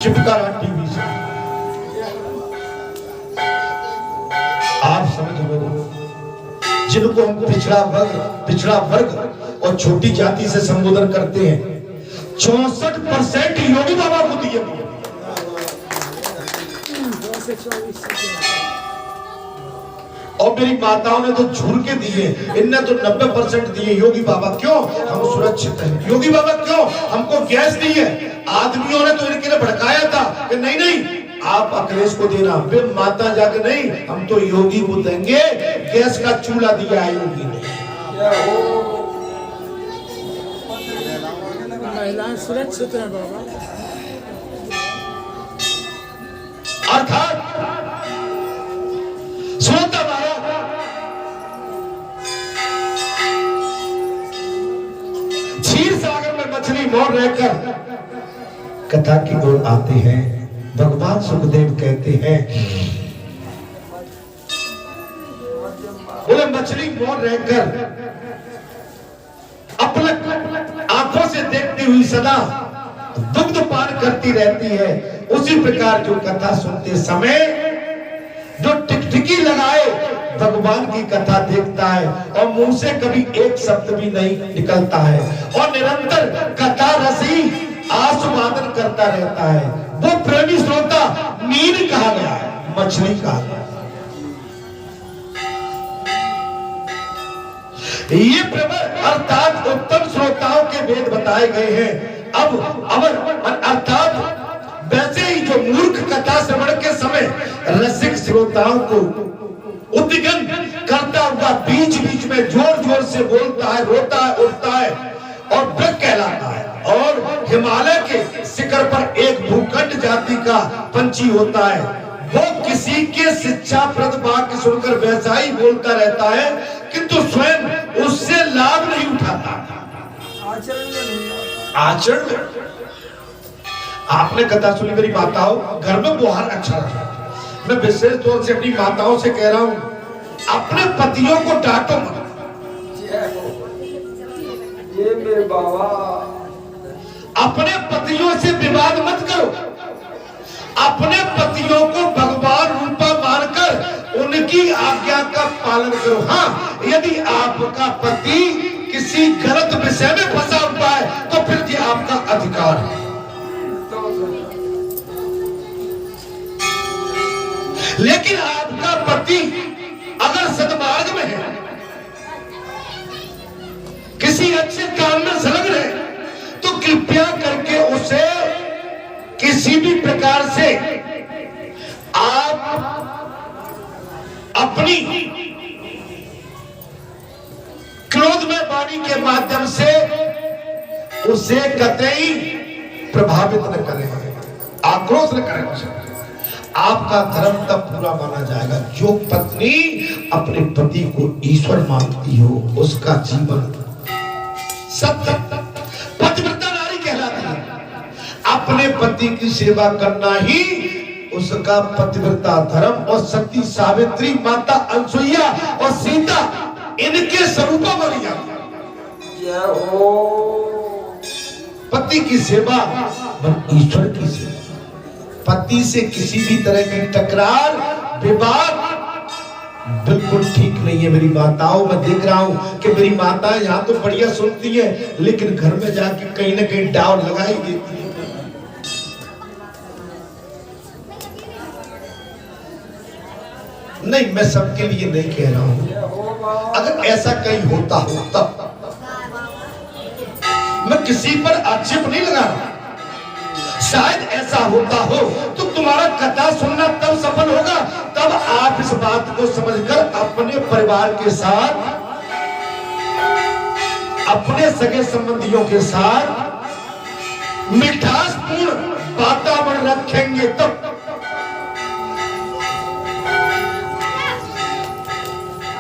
चिपकारा TV से आप समझ लो, जिनको हम पिछड़ा वर्ग और छोटी जाति से संबोधन करते हैं, 64% योगी बाबा को दिए और मेरी माताओं ने तो झूठ के दिए, इनने तो 90% दिए। योगी बाबा क्यों? हम सुरक्षित हैं। योगी बाबा क्यों? हमको गैस दी है। आदमियों ने तो इनके लिए भड़काया था कि नहीं नहीं आप अखिलेश को देना, फिर माता जाके नहीं हम तो योगी को देंगे, गैस का चूल्हा दिया है योगी ने। महिलाएं सुरक्षित है बाबा। अर्थात सुनता क्षीर सागर में मछली मोड़ रहकर कथा की ओर आते हैं। भगवान सुखदेव कहते हैं, बोले मछली मोड़ रहकर अपने आंखों से देखती हुई सदा दुग्ध पान करती रहती है। उसी प्रकार जो कथा सुनते समय जो टिकटिकी लगाए भगवान की कथा देखता है और मुंह से कभी एक शब्द भी नहीं निकलता है और निरंतर कथा रसी आस्वादन करता रहता है, वो प्रेमी श्रोता मीन कहा गया है, मछली कहा गया। ये प्रवर अर्थात उत्तम श्रोताओं के वेद बताए गए हैं। अब अर्थात वैसे ही जो मूर्ख कथा श्रवण के समय रसिक श्रोताओं को उद्विग्न करता हुआ बीच बीच में जोर जोर से बोलता है, रोता है, उठता है और वृक्ष कहलाता है। और हिमालय के शिखर पर एक भूखंड जाति का पंछी होता है, वो किसी के शिक्षाप्रद वाक्य सुनकर वैसा ही बोलता रहता है किंतु स्वयं उससे लाभ नहीं उठाता। आचरण आपने कथा सुनी मेरी माताओं, घर में बुहार अच्छा रहा। मैं विशेष तौर से अपनी माताओं से कह रहा हूं, अपने पतियों को डांटो मत। ये मेरे बाबा, अपने पतियों से विवाद मत करो। अपने पतियों को भगवान रूपा मानकर उनकी आज्ञा का पालन करो। हाँ, यदि आपका पति किसी गलत विषय में फंसा हुआ है तो फिर ये आपका अधिकार है। लेकिन आपका पति अगर सद्मार्ग में है, किसी अच्छे काम में संलग्न है, तो कृपया करके उसे किसी भी प्रकार से आप अपनी क्रोध में वाणी के माध्यम से उसे कतई प्रभावित न करें, आक्रोश न करें उसे। आपका धर्म तब पूरा माना जाएगा जो पत्नी अपने पति को ईश्वर मानती हो, उसका जीवन सत्य पतिव्रता नारी कहलाती है। अपने पति की सेवा करना ही उसका पतिव्रता धर्म। और सती सावित्री, माता अनसुईया और सीता इनके स्वरूपों बनी जाती है। पति की सेवा ईश्वर की सेवा। पति से किसी भी तरह की टकरार विवाद बिल्कुल ठीक नहीं है मेरी माताओं। मैं देख रहा हूं कि मेरी माताएं यहाँ तो बढ़िया सुनती हैं, लेकिन घर में जाके कहीं ना कहीं डाव लगाई देती है। नहीं, मैं सबके लिए नहीं कह रहा हूं। अगर ऐसा कहीं होता हो तब मैं किसी पर आक्षेप नहीं लगा रहा। शायद ऐसा होता हो तो तुम्हारा कथा सुनना तब सफल होगा, तब आप इस बात को समझकर अपने परिवार के साथ, अपने सगे संबंधियों के साथ मिठासपूर्ण वातावरण रखेंगे। तब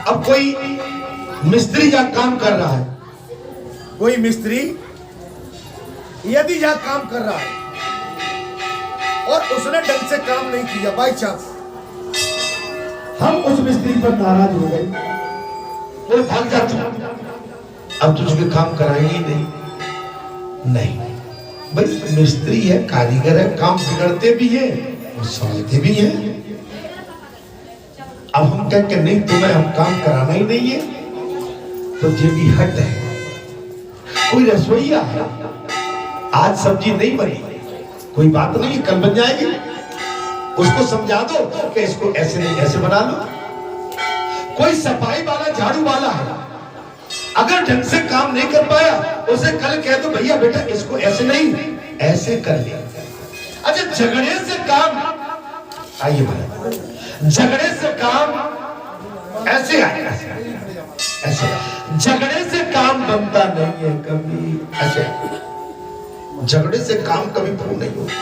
अब कोई मिस्त्री या काम कर रहा है, कोई मिस्त्री यदि यह काम कर रहा है और उसने ढंग से काम नहीं किया, बाई चांस हम उस मिस्त्री पर नाराज हो गए, वो भाग जाते, अब तुझे काम कराएंगे नहीं। भाई मिस्त्री है, कारीगर है, काम बिगड़ते भी है और संभलते भी है। अब हम कहें कि नहीं तुम्हें हम काम कराना ही नहीं है, तो ये भी हट है। कोई रसोईया है, आज सब्जी नहीं बनी, कोई बात नहीं, कल बन जाएगी, उसको समझा दो कि इसको ऐसे नहीं ऐसे बना लो। कोई सफाई वाला, झाड़ू वाला है, अगर ढंग से काम नहीं कर पाया, उसे कल कह दो भैया बेटा इसको ऐसे नहीं ऐसे कर ले। अच्छा, झगड़े से काम, आइए भाई, झगड़े से काम ऐसे आएगा, ऐसे झगड़े से काम बनता नहीं है कभी, ऐसे झगड़े से काम कभी पूर्ण नहीं होता।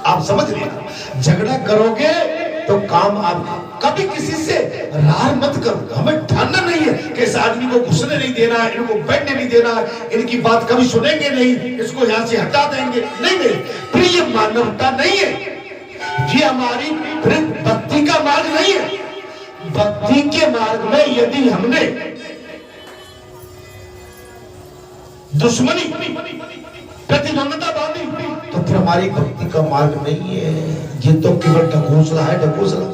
आप समझ लीजिए, झगड़ा करोगे तो काम आप कभी किसी से रार मत करो। हमें ठानना नहीं है कि इस आदमी को घुसने नहीं देना, इनको बैठने नहीं देना, इनकी बात कभी सुनेंगे नहीं, इसको यहाँ से हटा देंगे, नहीं नहीं, फिर ये मानवता नहीं है, ये हमारी फिर भक्ति का मार्ग नहीं है। भक्ति के मार्ग में यदि हमने दुश्मनी, प्रतिद्वंदता बांधी, तो फिर हमारी भक्ति का मार्ग नहीं है, ये तो केवल ढकोसला है, ढकोसला।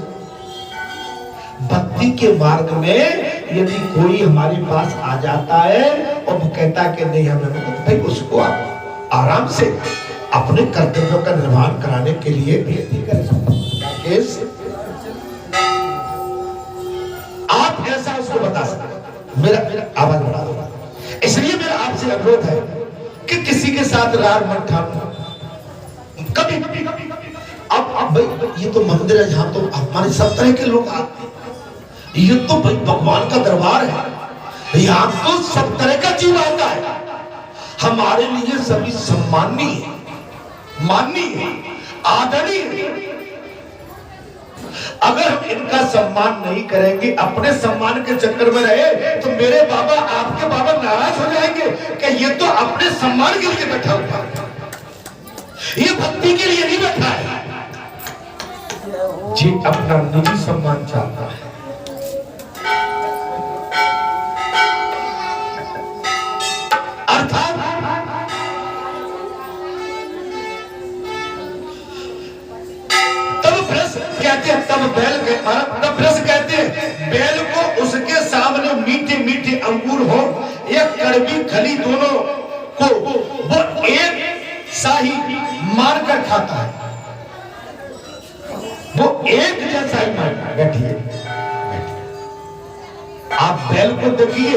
भक्ति के मार्ग में यदि कोई हमारे पास आ जाता है और वो कहता है कि नहीं हमें, तो भाई उसको आप आराम से अपने कर्तव्यों का निर्वहन कराने के लिए बेनती करें। आप ऐसा उसको बता सकते, मेरा आवाज बढ़ा दो। इसलिए मेरा आपसे अनुरोध है कि किसी के साथ रार मत ठानो कभी। अब भाई ये तो मंदिर है जहां तो हमारे सब तरह के लोग आते हैं, ये तो भाई भगवान का दरबार है, यहाँ तो सब तरह का जीव आता है। हमारे लिए सभी सम्माननीय है, माननीय, आदरणीय। अगर हम इनका सम्मान नहीं करेंगे, अपने सम्मान के चक्कर में रहे, तो मेरे बाबा, आपके बाबा नाराज हो जाएंगे कि ये तो अपने सम्मान के लिए बैठा हुआ है, ये भक्ति के लिए नहीं बैठा है, जी अपना निजी सम्मान चाहता है। अर्थात तब ब्रश कहते हैं, तब ब्रश कहते हैं बैल को उसके सामने मीठे मीठे अंगूर हो या कड़वी खली, दोनों को वो एक सा ही मार कर खाता है, वो एक जैसा ही मारता है। बैठिए, आप बैल को देखिए,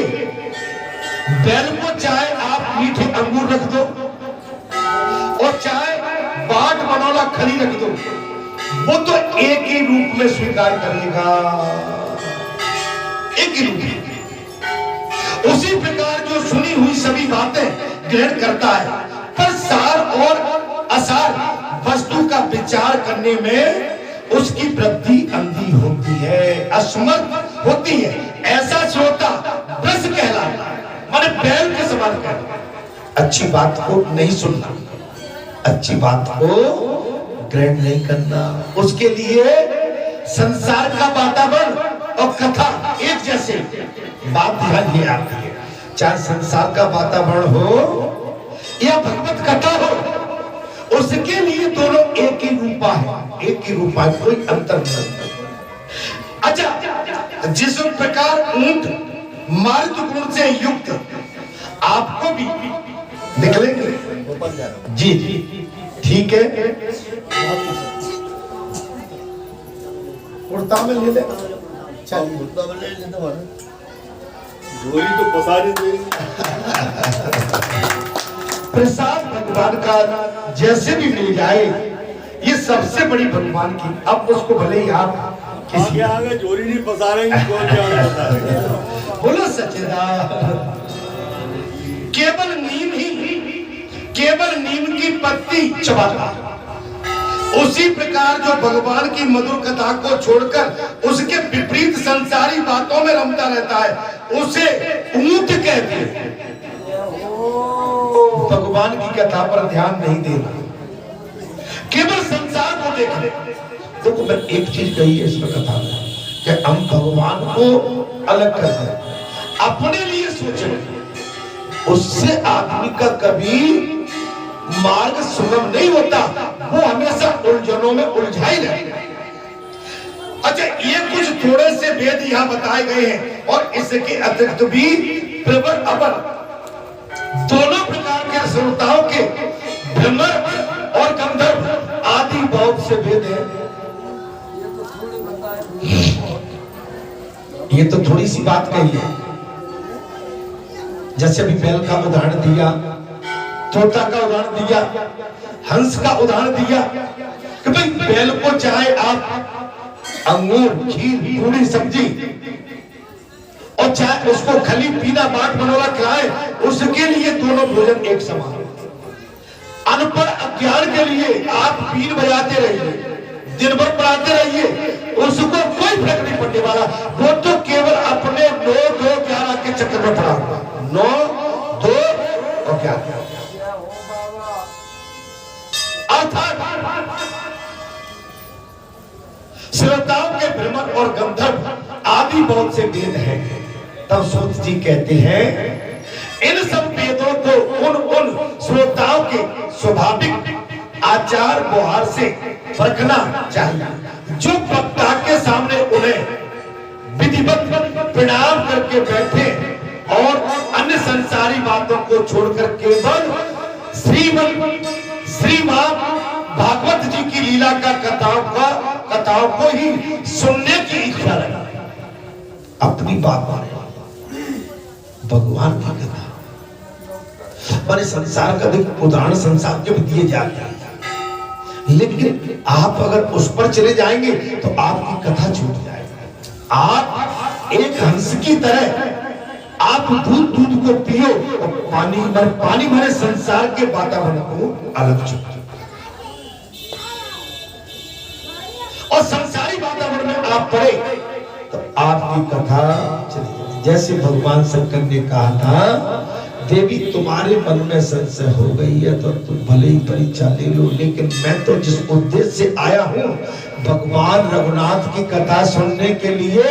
बैल को चाहे आप मीठे अंगूर रख दो और चाहे बाट बनौला खली रख दो, वो तो एक ही रूप में स्वीकार करेगा, एक ही रूप। उसी प्रकार जो सुनी हुई सभी बातें ग्रहण करता है, पर सार और असार वस्तु का विचार करने में उसकी वृद्धि अंधी होती है, असमर्थ होती है। ऐसा श्रोता ब्रश कहलाता है, माने बैल के समान कहलाता। अच्छी बात को नहीं सुनना, अच्छी बात को ग्रहण नहीं करना, उसके लिए संसार का वातावरण और कथा एक जैसे। बात ध्यान ये आती है, चाहे संसार का वातावरण हो या भगवत कथा हो, उसके लिए दोनों एक ही रूपा है, एक ही रूपा है, कोई अंतर नहीं। अच्छा, जिस प्रकार ऊंट मार्ग गुण से युक्त आपको भी निकलेंगे, जी जी ठीक है, उड़ता में ले ले, झोली तो पसारी देगी। प्रसाद भगवान का जैसे भी मिल जाए, ये सबसे बड़ी भगवान की। अब उसको भले ही आप किसी आगे झोली नहीं पसारेंगे, कौन क्या पसारेंगे। बोलो सच्चिदानंद। केवल नीम ही, केवल नीम की पत्ती चबाता, उसी प्रकार जो भगवान की मधुर कथा को छोड़कर उसके विपरीत संसारी बातों में रमता रहता है, उसे ऊंट कहते हैं। भगवान की कथा पर ध्यान नहीं देना, केवल संसार को देखने। देखो मैं एक चीज कही है इसमें कथा में, कि हम भगवान को अलग कर दें, अपने लिए सोचें, उससे आदमी का कभी मार्ग सुगम नहीं होता, वो हमेशा उलझनों में उलझा ही रहेगा। अच्छा, ये कुछ थोड़े से वेद यहाँ बताए गए हैं और इसके अतिरिक्त भी प्रबल अबर दोनों प्रकार के श्रोताओं के भ्रमर और गंधर्व आदि बहुत से वेद हैं। ये तो थोड़ी सी बात कही है, जैसे अभी बैल का उदाहरण दिया, तोता का उदाहरण दिया, हंस का उदाहरण दिया कि भाई बैल को चाहे आप अंगूर, खीर, पूरी सब्जी और चाहे उसको खली पीना बाट बनोला खिलाए, उसके लिए दोनों भोजन एक समान। अनपढ़ अज्ञान के लिए आप बीन बजाते रहिए, दिन भर पढ़ाते रहिए, उसको कोई फर्क नहीं पड़ने वाला। वो तो केवल अपने 9, 2, 11 के चक्कर में पड़ा हुआ। 9, 2 और 11। श्रोताओं के भ्रमर और गंधर्व आदि बहुत से वेद हैं। तब सूत जी कहते हैं इन सब वेदों को उन श्रोताओं के स्वाभाविक आचार व्यवहार से परखना चाहिए। जो वक्ता के सामने उन्हें विधिवत प्रणाम करके बैठे और अन्य संसारी बातों को छोड़कर केवल श्रीमद् भागवत जी की लीला का कथाओं को ही सुनने की इच्छा रहे, अपनी बात माने भगवान की कथा। पर संसार का उदाहरण संसार के भी दिए जाते हैं, लेकिन आप अगर उस पर चले जाएंगे तो आपकी कथा छूट जाएगी। आप एक हंस की तरह आप दूध को पियो और पानी भरे संसार के वातावरण को अलग छूट, और संसारी वातावरण में आप पढ़े तो आपकी कथा चली। जैसे भगवान शंकर ने कहा था, देवी तुम्हारे मन में संशय हो गई है तो तुम भले ही परीक्षा ले लो, लेकिन मैं तो जिस उद्देश्य से आया हूँ भगवान रघुनाथ की कथा सुनने के लिए,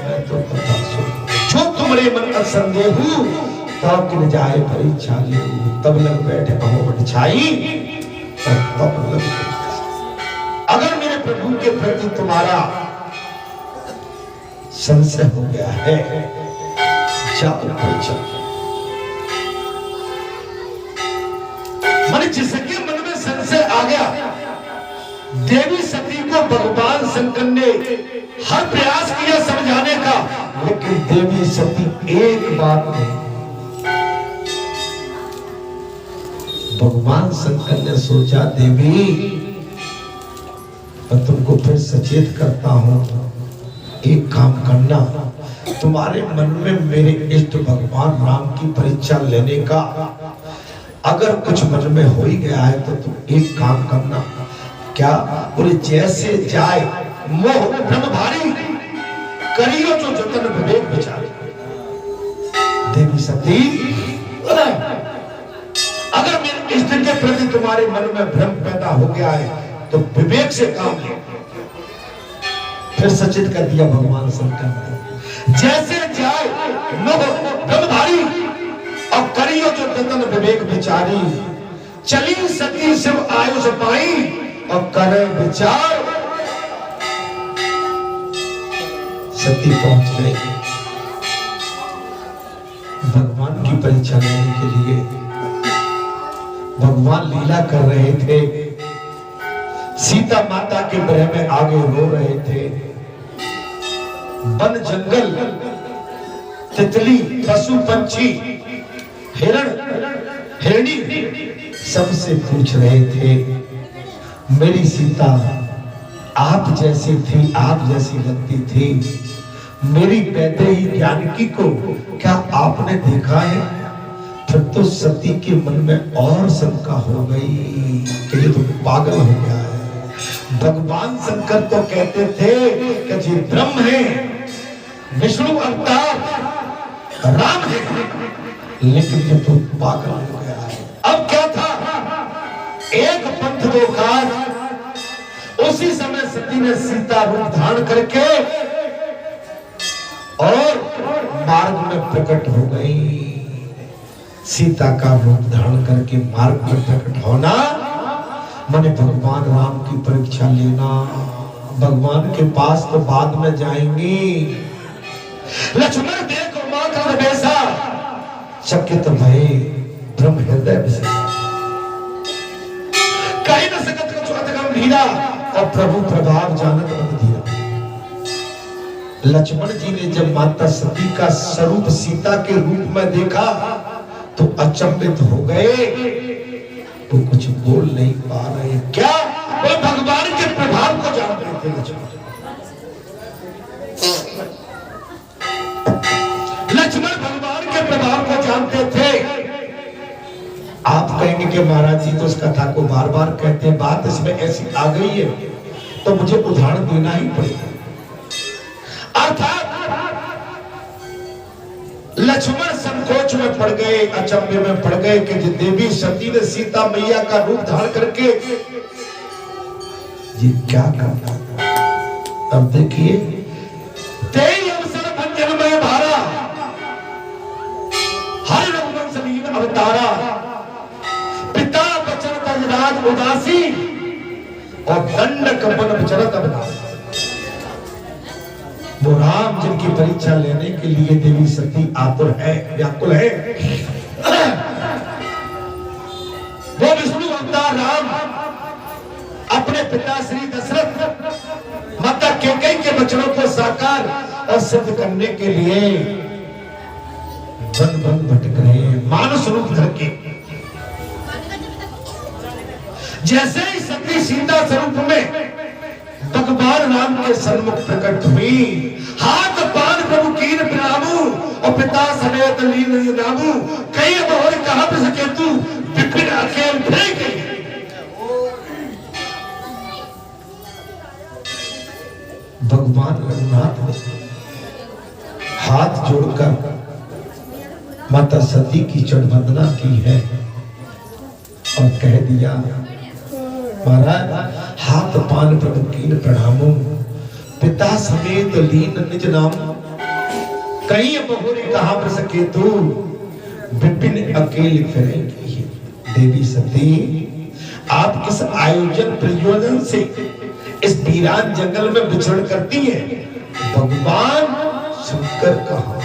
मैं तो कथा सुन जो तुम्हारे मन का संदेह हूँ तब कि न जाए परीक्षा ले, तब लग बैठे अहोबट छाई तब लग। अगर मेरे प्रभु के प्रति तुम्हारा संशय हो गया है, जाओ परीक्षा। माने जिसके मन में संशय आ गया, देवी सती को भगवान शंकर ने हर प्रयास किया समझाने का, लेकिन देवी सती एक बात नहीं। भगवान शंकर ने सोचा, देवी मैं तुमको फिर सचेत करता हूं, एक काम करना, तुम्हारे मन में मेरे इष्ट भगवान राम की परीक्षा लेने का अगर कुछ मन में हो ही गया है तो तुम एक काम करना। क्या? बोले जैसे जाए मोह भ्रम भारी, करियो जो जतन विवेक विचार। देवी सती, अगर मेरे इष्ट के प्रति तुम्हारे मन में भ्रम पैदा हो गया है तो विवेक से काम ले। फिर सचेत कर दिया भगवान शंकर ने, जैसे जाए मोह भ्रम भारी और करियो जो जतन विवेक विचारी, चली सती शिव आयुष पाई और करे विचार। सती पहुंच गई भगवान की परीक्षा लेने के लिए। भगवान लीला कर रहे थे, सीता माता के विरह में आगे रो रहे थे। वन जंगल, तितली, पशु पक्षी, हिरण हिरणी सबसे पूछ रहे थे, मेरी सीता आप जैसी थी, आप जैसी लगती थी, मेरी वैदेही जानकी को क्या आपने देखा है? फिर तो सती के मन में और शंका हो गई कि ये तो पागल हो गया है। भगवान शंकर तो कहते थे कि जी ब्रह्म है, विष्णु अवतार राम है, लेकिन ये तो पागल हो गया है। अब क्या था? एक पंथ दो काज। उसी समय सती ने सीता रूप धारण करके और मार्ग में प्रकट हो गई। सीता का रूप धारण करके मार्ग पर प्रकट होना माने भगवान राम की परीक्षा लेना। भगवान के पास तो बाद में जाएंगी। लक्ष्मण देखो मां का बेसा चकित भय ब्रह्म हृदय विशेष कहीं न सकत को चुकत गंभीरा और प्रभु प्रभाव जानत मन धीरा। लक्ष्मण जी ने जब माता सती का स्वरूप सीता के रूप में देखा तो अचंभित हो गए। वो कुछ बोल नहीं पा रहे। क्या वो भगवान के प्रभाव को जानते थे लक्ष्मण। लक्ष्मण भगवान के प्रभाव को जानते थे। आप कहेंगे कि महाराज जी तो उस कथा को बार बार कहते हैं, बात इसमें ऐसी आ गई है तो मुझे उदाहरण देना ही पड़ेगा। अर्थात लक्ष्मण संकोच में पड़ गए, अचंभे में पड़ गए कि देवी सती ने सीता मैया का रूप धारण करके ये क्या करना। अब देखिए तेई अवसर भंजन में भारा हर रघुवंश लीन अवतारा पिता बचन तजराज उदासी और दंड कंपन विचरत अविनाश। वो राम जिनकी परीक्षा लेने के लिए देवी सती आतुर है, व्याकुल है। वो विष्णु अवतार राम अपने पिता श्री दशरथ माता कैकेयी के वचनों को साकार और सिद्ध करने के लिए वन वन भटक रहे मानुष रूप धर के। जैसे ही सती सीता स्वरूप में भगवान राम के सन्मुख प्रकट हुई, हाथ पान प्रभु कीन प्रणामू और पिता समेत लीन नामू कई बहुर कहा पे सके तू विपिन अकेल फेंक गई। भगवान रघुनाथ ने हाथ जोड़कर माता सती की चरण वंदना की है और कह दिया महाराज हाथ पान प्रभु कीन प्रणामो पिता समेत लीन निज नाम कई बहुरी कहा पर सके तू विपिन अकेले फिरेंगी। देवी सती आप किस आयोजन प्रयोजन से इस वीरान जंगल में विचरण करती है। भगवान शंकर कहा,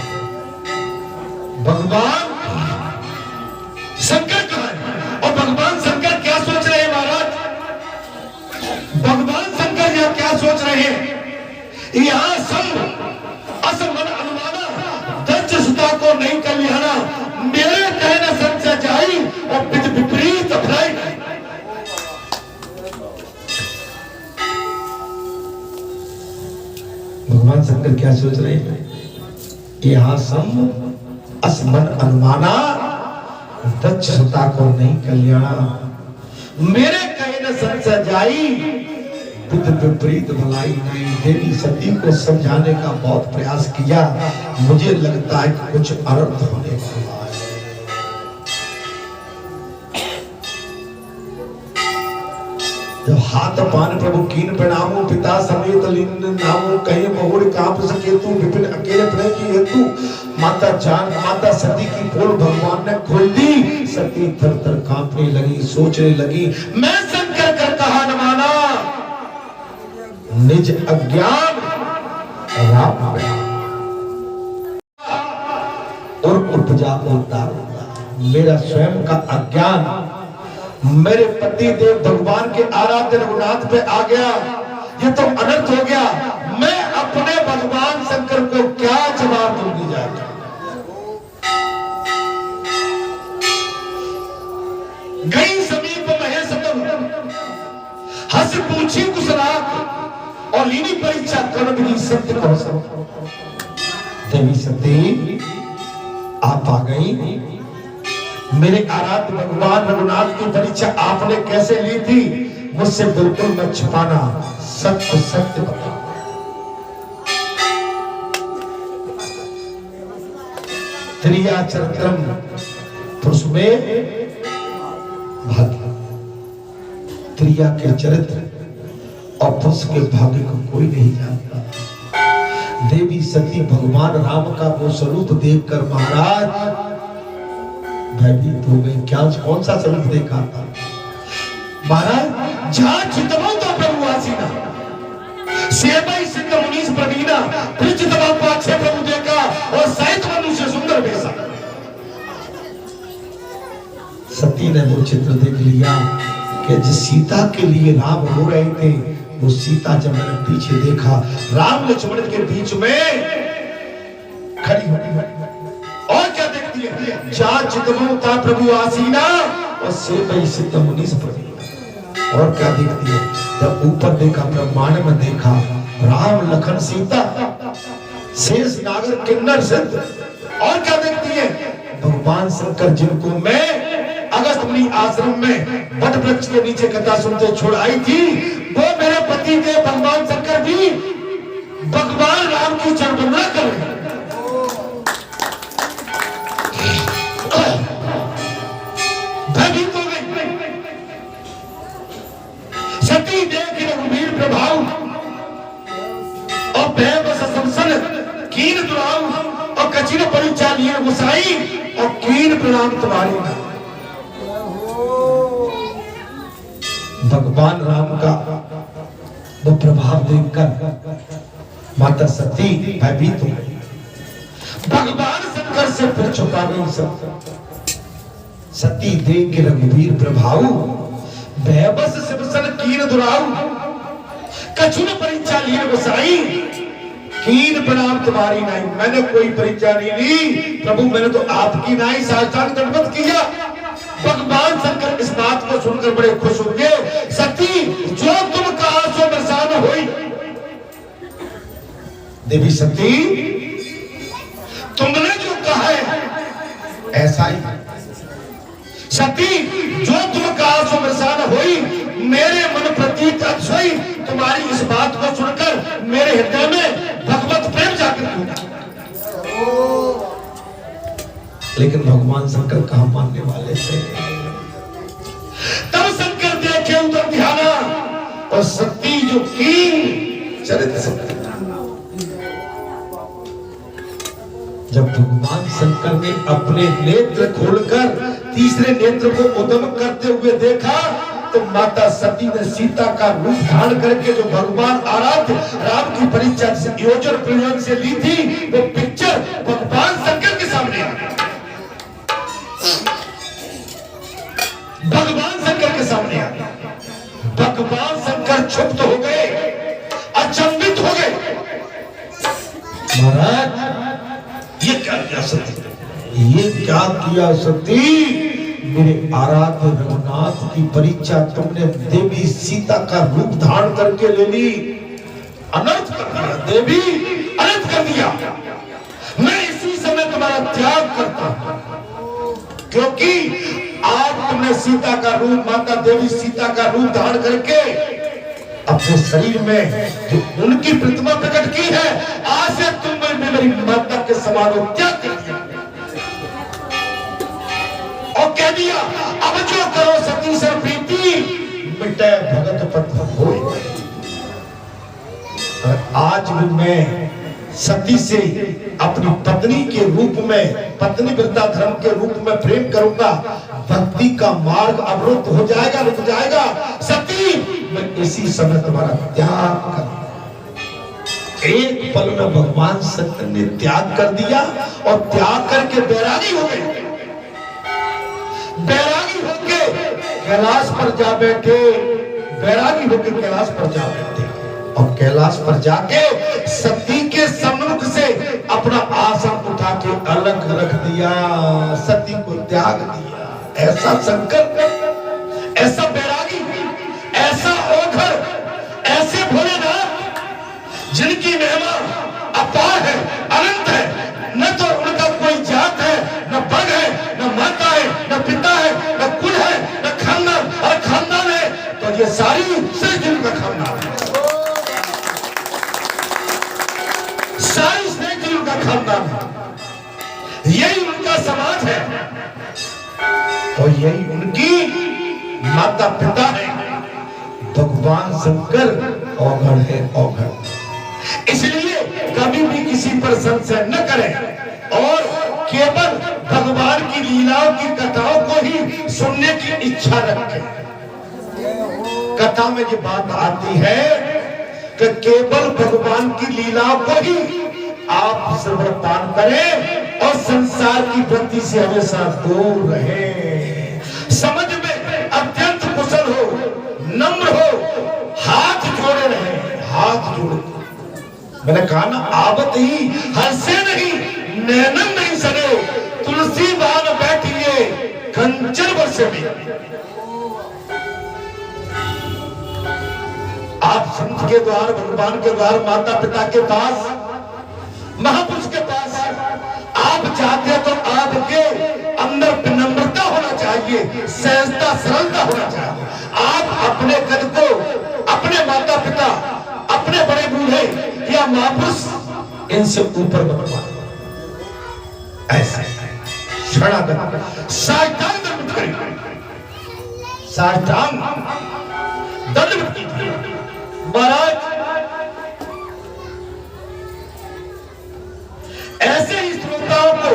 भगवान शंकर कहा है। और भगवान शंकर क्या सोच रहे हैं महाराज। भगवान शंकर यह क्या सोच रहे हैं, यहां सब असमन अनुमाना दक्ष सुता को नहीं कर लिया मेरे कहने संशय जाई और विपरीत भलाई। भगवान शंकर क्या सोच रहे हैं, यहां सब असमन अनुमाना दक्ष सुता को नहीं कल्याणा मेरे कहने संशय जाई विपरीत भलाई नहीं। देवी सती को समझाने का बहुत प्रयास किया, मुझे लगता है कि कुछ अनर्थ होने वाला है। जब हाथ पान प्रभु कीन प्रणामो पिता समेत लीन नामो कहीं बहुर कांप सके तू विपिन अकेले प्रेम की हेतु माता सती की पोल भगवान ने खोल दी। सती थर थर कांपने लगी, सोचने लगी मैं शंकर कर कहा न माना निज अज्ञान राम और उपजा उतार मेरा स्वयं का अज्ञान मेरे पति देव भगवान के आराध्य रघुनाथ पे आ गया, ये तो अनर्थ हो गया। मैं अपने भगवान शंकर को क्या जवाब दूंगी जाकर। गई समीप महेशतम हंस पूछी कुशलाक और लीनी परीक्षा कर भी सत्य कौशल। देवी सती आप आ गई, मेरे आराध्य भगवान रघुनाथ की परीक्षा आपने कैसे ली थी, मुझसे बिल्कुल मत छिपाना, सत्य सत्य बता। त्रिया चरित्रम पुरुष में भाग्य, त्रिया के चरित्र और पुरुष के भाग्य को कोई नहीं जानता। देवी सती भगवान राम का वो स्वरूप देखकर महाराज भयभीत हो गई। क्या कौन सा सबक देखा था महाराज? जहां चितवा तो प्रभु आसीना, सेवई सिद्ध मुनीस प्रवीणा, फिर चितवा पाछे प्रभु देखा और सहित मनुष्य सुंदर बेसा। सती ने वो चित्र देख लिया कि जिस सीता के लिए राम रो रहे थे, वो सीता जब मैंने पीछे देखा, राम लक्ष्मण के बीच में खड़ी होती है। और क्या देखती है? जा चितवता प्रभु आसीना और सेवई सिद्ध मुनीस प्रवीणा। और क्या देखती है? जब ऊपर देखा, ब्रह्मांड में देखा, राम लखन सीता शेष नागर किन्नर सिद्ध। और क्या देखती है? भगवान शंकर जिनको मैं अगस्त मुनि आश्रम में वट वृक्ष के नीचे कथा सुनते छोड़ आई थी, वो मेरे पति के भगवान शंकर भी भगवान राम की चरणवंदना कर रहे हैं। भयभीत हो गई। सती देख रघुवीर प्रभाव और भयवश संसन कीन दुराऊ और कचिन परिचालिए गुसाई और कीन प्रणाम तुम्हारी। भगवान राम का वो प्रभाव देखकर माता सती भयभीत हो गई। भगवान शंकर से फिर छुपा नहीं सकता। सती देख के रघुवीर प्रभाव भयवश शिवसन कीन दुराऊ कछुन परिचालिए गोसाई कीन प्रणाम तुम्हारी नहीं। मैंने कोई परीक्षा नहीं ली प्रभु, मैंने तो आपकी नहीं साष्टांग दंडवत किया। भगवान शंकर इस बात को सुनकर बड़े खुश हो गए। सती जो तुम कहा सो बरसा न होई। देवी सती तुमने जो कहा है ऐसा ही। सती जो तुम कहा सो बरसा न होई। मेरे मन प्रतीत अतिशय तुम्हारी इस बात को सुनकर मेरे हृदय में भगवत प्रेम जागृत हुआ। लेकिन भगवान शंकर कहां मानने वाले थे। तब शंकर देखे उधर ध्याना और सती जो की चरित्र शक्ति। जब भगवान शंकर ने अपने नेत्र खोलकर तीसरे नेत्र को उद्यम करते हुए देखा, तो माता सती ने सीता का रूप धारण करके जो भगवान आराध्य राम की परीक्षा से योजन प्रयोजन से ली थी, वो पिक्चर भगवान शंकर के सामने आ गई। भगवान शंकर के सामने आ गया। भगवान शंकर क्षुब्ध हो गए, अचंभित हो गए। महाराज ये क्या किया सती? ये क्या किया सती? मेरे आराध्य रघुनाथ की परीक्षा तुमने देवी सीता का रूप धारण करके ले ली। अनर्थ कर दिया देवी, अनर्थ कर दिया। मैं इसी समय तुम्हारा त्याग करता हूं, क्योंकि आज तुमने सीता का रूप, माता देवी सीता का रूप धारण करके अपने शरीर में जो उनकी प्रतिमा प्रकट की है, आज से तुमने मेरी माता के समान त्याग कर दिया और कह दिया अब जो करो सती सर प्रीति मिटे भगत पथ होए। आज भी मैं सती से अपनी पत्नी के रूप में, पत्नी व्रता धर्म के रूप में प्रेम करूंगा। भक्ति का मार्ग अवरुद्ध हो जाएगा, रुक जाएगा। सती मैं इसी समय तुम्हारा त्याग कर। एक पल में भगवान शंकर ने त्याग कर दिया और त्याग करके बैरागी हो गए। बैरागी होके कैलाश पर जा बैठे। बैरागी होके कैलाश पर जा बैठे और कैलाश पर जाके सती के सम्मुख से अपना आसन उठा के अलग रख दिया, सती को त्याग दिया। ऐसा शंकर, ऐसा बैरागी, ऐसा ओघर, ऐसे भोलेनाथ जिनकी महिमा अपार है, अनंत है। न तो उनका कोई जात है, न वर्ग है, न माता है, न पिता है, न कुल है, न खानदान। और खानदान है तो ये सारी सिर्फ जिनका खानदान है, सारी स्नेह जिनका खानदान है, यही उनका समाज है और यही उनकी माता पिता है। भगवान शंकर औघड़ है, औघड़। इसलिए कभी भी किसी पर संशय न करें और केवल भगवान की लीलाओं की कथाओं को ही सुनने की इच्छा रखें। कथा में ये बात आती है कि केवल भगवान की लीलाओं को ही आप श्रवण पान करें और संसार की वृत्ति से हमेशा दूर रहें। समझ में अत्यंत कुशल हो, नम्र हो, हाथ जोड़े रहे, हाथ जोड़े। मैंने कहा ना, आवत ही हंसे नहीं, नैनन नहीं सने, तुलसी बान बैठिए कंचन वर्षे में। आप संत के द्वार, भगवान के द्वार, माता पिता के पास, महापुरुष के पास आप जाते हैं तो आपके अंदर विनम्रता होना चाहिए, सहजता, सरलता होना चाहिए। आप अपने कद को अपने माता पिता, अपने बड़े बूढ़े या महापुरुष, इनसे ऊपर बनवा, ऐसा शरणागत साष्टांग दंड करें, साष्टांग दंड कीजिए। महाराज ऐसे ही श्रोताओं को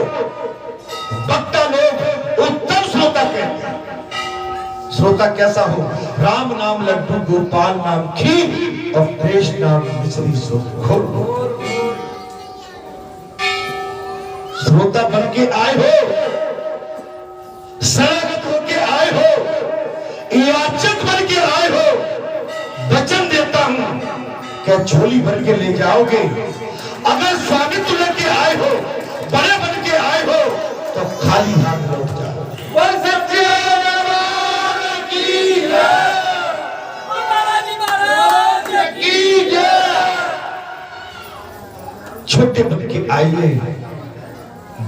वक्ता लोग उत्तम श्रोता कहते हैं। श्रोता कैसा हो? राम नाम लड्डू, गोपाल नाम खीर और कृष्ण नाम मिश्री घोर। श्रोता बन के आए हो, शरणागत होके आए हो, याचक बन के आए हो, वचन देता हूं क्या झोली भर के ले जाओगे। अगर स्वामित्व लेके आए हो, बड़े बन के आए हो, तो खाली हाथ लौट जाओ। छोटे बन के आइए,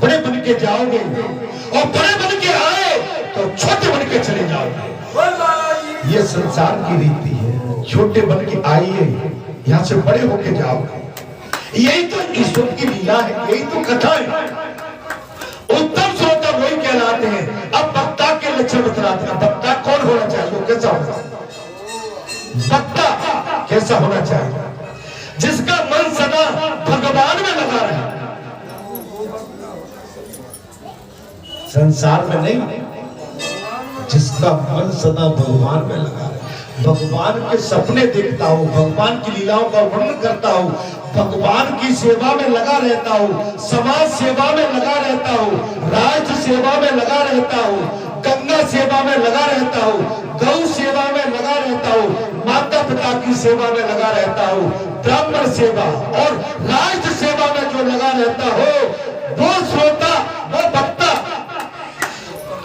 बड़े बन के जाओगे, और बड़े बन के आए तो छोटे बन के चले जाओगे। ये संसार की रीति है। छोटे बन के आइए, यहां से बड़े होके जाओगे। यही तो ईश्वर की लीला है, यही तो कथा है। उत्तम श्रोता वही कहलाते हैं। अब वक्ता के लक्षण बतलाते हैं। वक्ता कौन होना चाहिए, कैसा होगा वक्ता, कैसा होना चाहिए? जिसका मन सदा भगवान में लगा रहे, संसार में नहीं, जिसका मन सदा भगवान में लगा रहे, भगवान के सपने देखता हूँ, भगवान की लीलाओं का वर्णन करता हूँ, भगवान की सेवा में लगा रहता हूँ, समाज सेवा में लगा रहता हूँ, राष्ट्र सेवा में लगा रहता हूँ, गंगा सेवा में लगा रहता हूँ, गौ सेवा में लगा रहता हूँ, माता पिता की सेवा में लगा रहता हूँ, ब्राह्मण सेवा और राष्ट्र सेवा में जो लगा रहता हो, वो श्रोता, वो वक्ता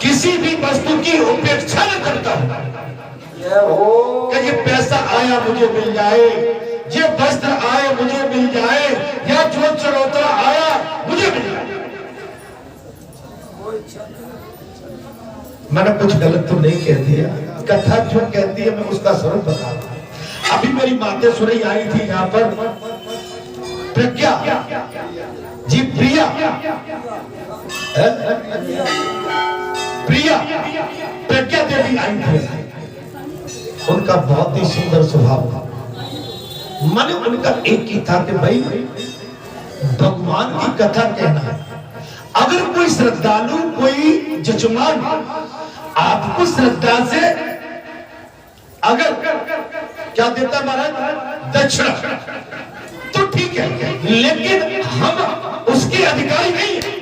किसी भी वस्तु की उपेक्षा न करता हूँ कि ये पैसा आया मुझे मिल जाए, ये वस्त्र आए मुझे मिल जाए, या जो चढ़ोतरा आया मुझे मिल जाए। मैंने कुछ गलत तो नहीं कह दिया, कथा जो कहती है मैं उसका स्वरूप बता रहा हूं। अभी मेरी माते सुरई आई थी यहाँ पर, प्रज्ञा जी, प्रिया प्रिया प्रज्ञा देवी आई थी। उनका बहुत ही सुंदर स्वभाव था। माने उनका एक ही था कि भाई भगवान की कथा कहना है। अगर कोई श्रद्धालु, कोई जजमान आपको श्रद्धा से अगर क्या देता महाराज, दक्षिणा, तो ठीक है, लेकिन हम उसके अधिकारी नहीं है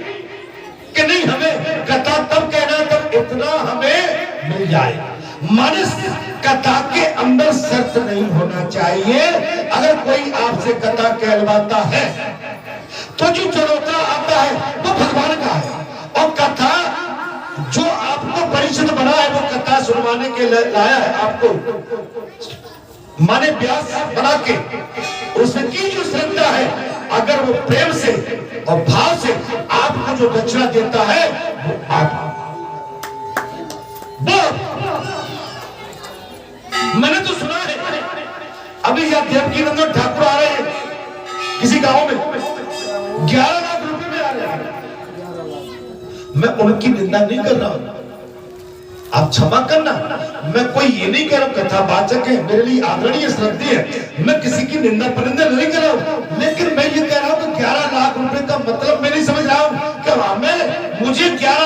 कि नहीं हमें कथा तब कहना तब इतना हमें मिल जाए। मानस कथा के अंदर शर्त नहीं होना चाहिए। अगर कोई आपसे कथा कहलवाता है तो जो चढ़ोतरा आता है वो भगवान का है, और कथा जो आपको परिचित बना है वो कथा सुनवाने के लाया है आपको, माने व्यास बना के, उसकी जो श्रद्धा है, अगर वो प्रेम से और भाव से आपको जो दक्षिणा देता है वो आप, मैंने तो सुना है अभी यह देवकी नंदन ठाकुर आ रहे हैं किसी गांव में, 11 लाख रुपए में आ रहे हैं। मैं उनकी निंदा नहीं कर रहा हूं, आप क्षमा करना। मैं कोई ये नहीं कह रहा हूं, कथावाचक है, मेरे लिए आदरणीय श्रद्धेय है, मैं किसी की निंदा परिंदा नहीं कर रहा हूं। लेकिन मैं ये कह रहा हूं कि 11 लाख रुपए का मतलब मैं नहीं समझ रहा हूं कि हमें, मुझे 11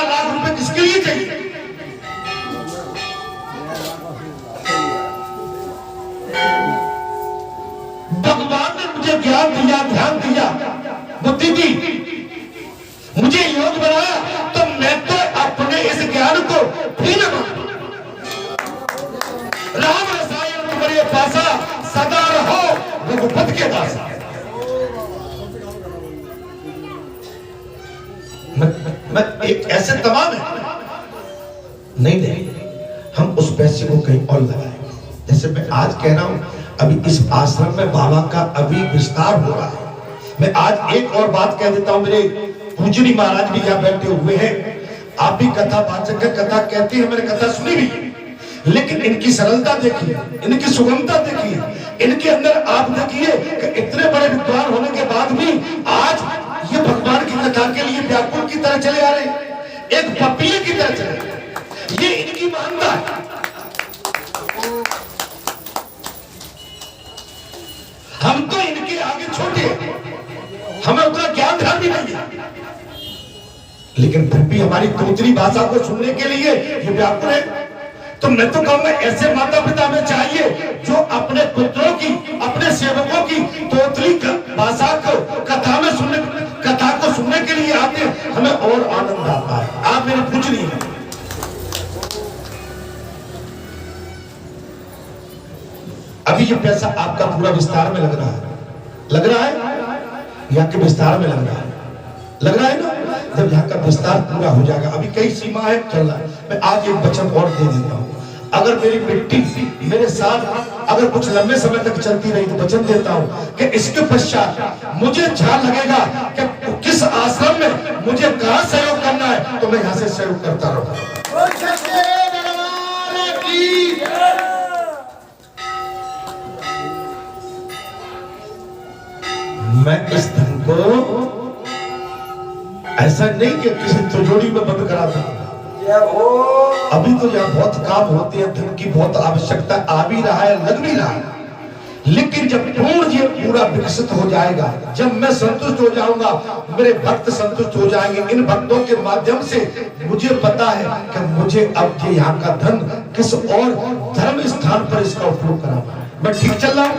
ज्ञान दिया, ध्यान दिया, बुद्धि दी, मुझे योग बनाया, तो मैं तो अपने इस ज्ञान को भी न मानूं। राम रसायन तुम्हारे पासा, सदा रहो रघुपति के दासा। मैं एक ऐसे तमाम है नहीं, हम उस पैसे को कहीं और लगाएं। जैसे मैं आज कह रहा हूं, अभी इस आश्रम में बाबा का अभी विस्तार हो रहा है। मैं आज एक और बात कह देता हूं, मेरे पूजनी महाराज भी यहाँ बैठे हुए हैं, आप भी कथा वाचक है, कथा कहते हैं, मैंने कथा सुनी भी, लेकिन इनकी सरलता देखिए, इनकी सुगमता देखिए, इनके अंदर आप देखिए कि इतने बड़े विद्वान होने के बाद भी आज ये भगवान की कथा के लिए व्याकुल की तरह चले आ रहे हैं, एक पपीले की तरह चले आ रहे हैं। ये इनकी मानता है। हम तो इनके आगे छोटे हैं, हमें उतना ज्ञान ध्यान भी नहीं है, लेकिन फिर भी हमारी तोतली भाषा को सुनने के लिए ये व्याकुल है। तो मैं तो कहूंगा ऐसे माता पिता में चाहिए जो अपने पुत्रों की, अपने सेवकों की तोतली भाषा को कथा को सुनने के लिए आते हैं, हमें और आनंद आता है। आप मेरे पूछ नहीं है। अभी ये पैसा आपका पूरा विस्तार में लग रहा है यहाँ के विस्तार में लग रहा है ना। जब यहाँ का विस्तार पूरा हो जाएगा, अभी कई सीमा है चल रहा है, मैं आज एक वचन और दे देता हूँ। अगर मेरी मिट्टी मेरे साथ अगर कुछ लंबे समय तक चलती रही तो वचन देता हूँ कि इसके पश्चात मुझे ध्यान लगेगा कि किस आश्रम में मुझे कहाँ सहयोग करना है, तो मैं यहाँ से सहयोग करता रहूंगा। मैं इस धन को ऐसा नहीं कि किसी तिजोरी में बंद कराता हूं। अभी तो यहाँ बहुत काम होते हैं, धन की बहुत आवश्यकता आ भी रहा है, लग भी रहा है, लेकिन जब ये पूरा विकसित हो जाएगा, जब मैं संतुष्ट हो जाऊंगा, मेरे भक्त संतुष्ट हो जाएंगे, इन भक्तों के माध्यम से मुझे पता है कि मुझे अब ये यहाँ का धन किस और धर्म स्थान पर इसका उपयोग कराना। मैं ठीक चल रहा हूँ।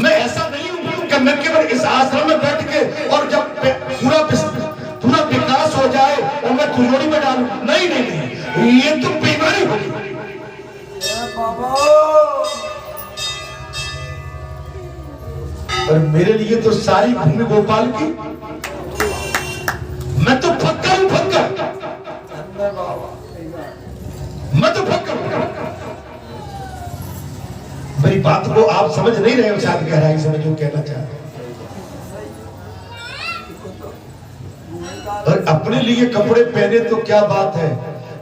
मैं ऐसा नहीं हूं कि मैं केवल इस आश्रम में बैठ के और जब पूरा विकास हो जाए और मैं तिजोरी में डालूं, नहीं, ये तो बेईमानी होगी। और मेरे लिए तो सारी भूमि गोपाल की, मैं तो फक्कर हूं, मैं तो फक्कर हूं। मेरी बात को आप समझ नहीं रहे हो, शायद गहराई से मैं जो कहना चाहता हूं। और अपने लिए कपड़े पहने तो क्या बात है,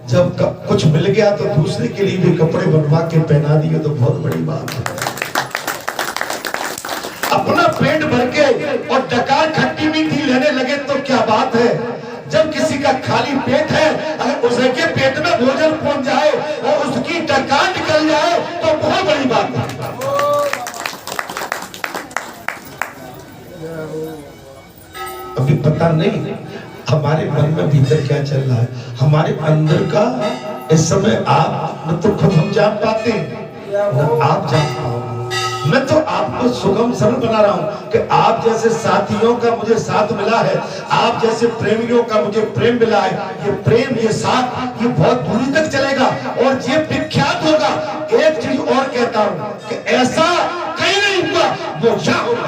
जब कुछ मिल गया तो दूसरे के लिए भी कपड़े बनवा के पहना दिए तो बहुत बड़ी बात है। अपना पेट भर के और डकार खट्टी मीठी लेने लगे तो क्या बात है, जब किसी का खाली पेट है, अगर उसके पेट में भोजन पहुंच जाए और उसकी डकार निकल जाए तो बहुत बड़ी बात है। अभी पता नहीं हमारे मन में भीतर क्या चल रहा है, हमारे अंदर का इस समय आप न तो खुद हम जान पाते न आप जान पाओगे। मैं तो आपको सुगम सरल बना रहा हूं कि आप जैसे साथियों का मुझे साथ मिला है, आप जैसे प्रेमियों का मुझे प्रेम मिला है, ये प्रेम, ये साथ, ये बहुत दूरी तक चलेगा और ये विख्यात होगा। एक चीज और कहता हूं कि ऐसा कहीं नहीं हुआ, वो क्या होगा।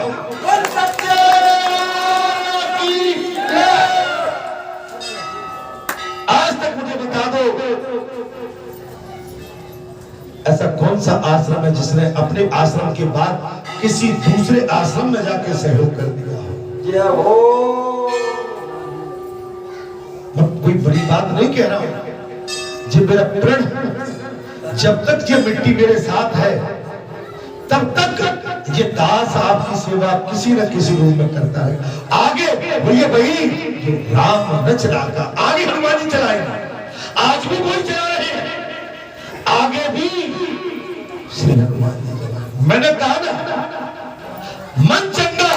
आज तक मुझे बता दो, ऐसा कौन सा आश्रम है जिसने अपने आश्रम के बाद किसी दूसरे आश्रम में जाके सहयोग कर दिया हो। मैं कोई बड़ी बात नहीं कह रहा हूं, जी मेरा प्रण, जब तक ये मिट्टी मेरे साथ है तब तक ये दास आपकी सेवा किसी न किसी रूप में करता है। आगे भैया भाई राम न चलाता, आगे हनुमान जी चलाएंगे, आज भी कोई चला रहे हैं, आगे भी श्री हनुमान जी चलाएंगे। मैंने कहा ना, मन चंगा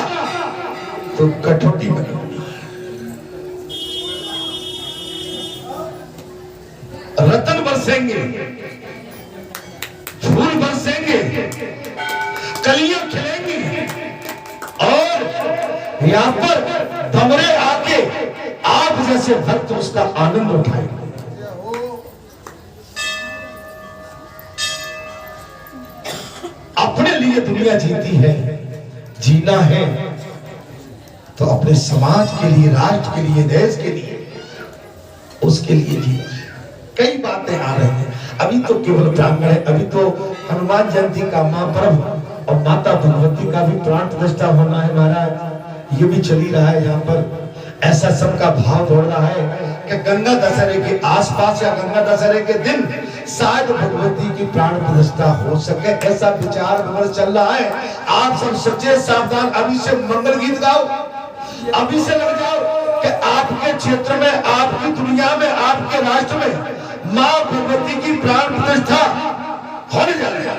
तो कठौती बनेगी, रतन बरसेंगे, फूल बरसेंगे, कलियां खिलेंगी, यहाँ पर भंवरे आके आप जैसे भक्त उसका आनंद उठाएंगे। अपने लिए दुनिया जीती है, जीना है तो अपने समाज के लिए, राष्ट्र के लिए, देश के लिए, उसके लिए जीना है। कई बातें आ रही हैं, अभी तो केवल प्रांगण है, अभी तो हनुमान जयंती का महापर्व और माता भगवती का भी प्राण प्रतिष्ठा होना है महाराज, ये भी चली रहा है। यहाँ पर ऐसा सबका भाव दौड़ रहा है कि गंगा दशहरे के आसपास या गंगा दशहरे के दिन शायद भगवती की प्राण प्रतिष्ठा हो सके, ऐसा विचार विमर्श चल रहा है। आप सब सच्चे सावधान, अभी से मंगल गीत गाओ, अभी से लग जाओ कि आपके क्षेत्र में, आपकी दुनिया में, आपके राष्ट्र में माँ भगवती की प्राण प्रतिष्ठा होने जा रही है।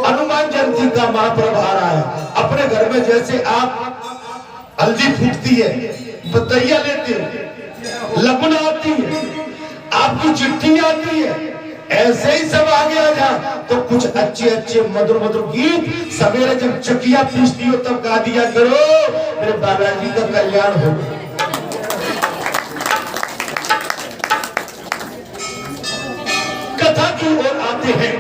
हनुमान जयंती का महापर्व आ रहा है। अपने घर में जैसे आप हल्दी फूटती है, बतैया लेते हो, लगन आती है, आपकी चिट्ठी आती है, ऐसे ही सब आगे आ जा तो कुछ अच्छे अच्छे मधुर मधुर गीत सवेरे जब चकिया पीसती हो तब गा दिया करो, मेरे बालाजी का कल्याण हो। कथा की ओर आते हैं,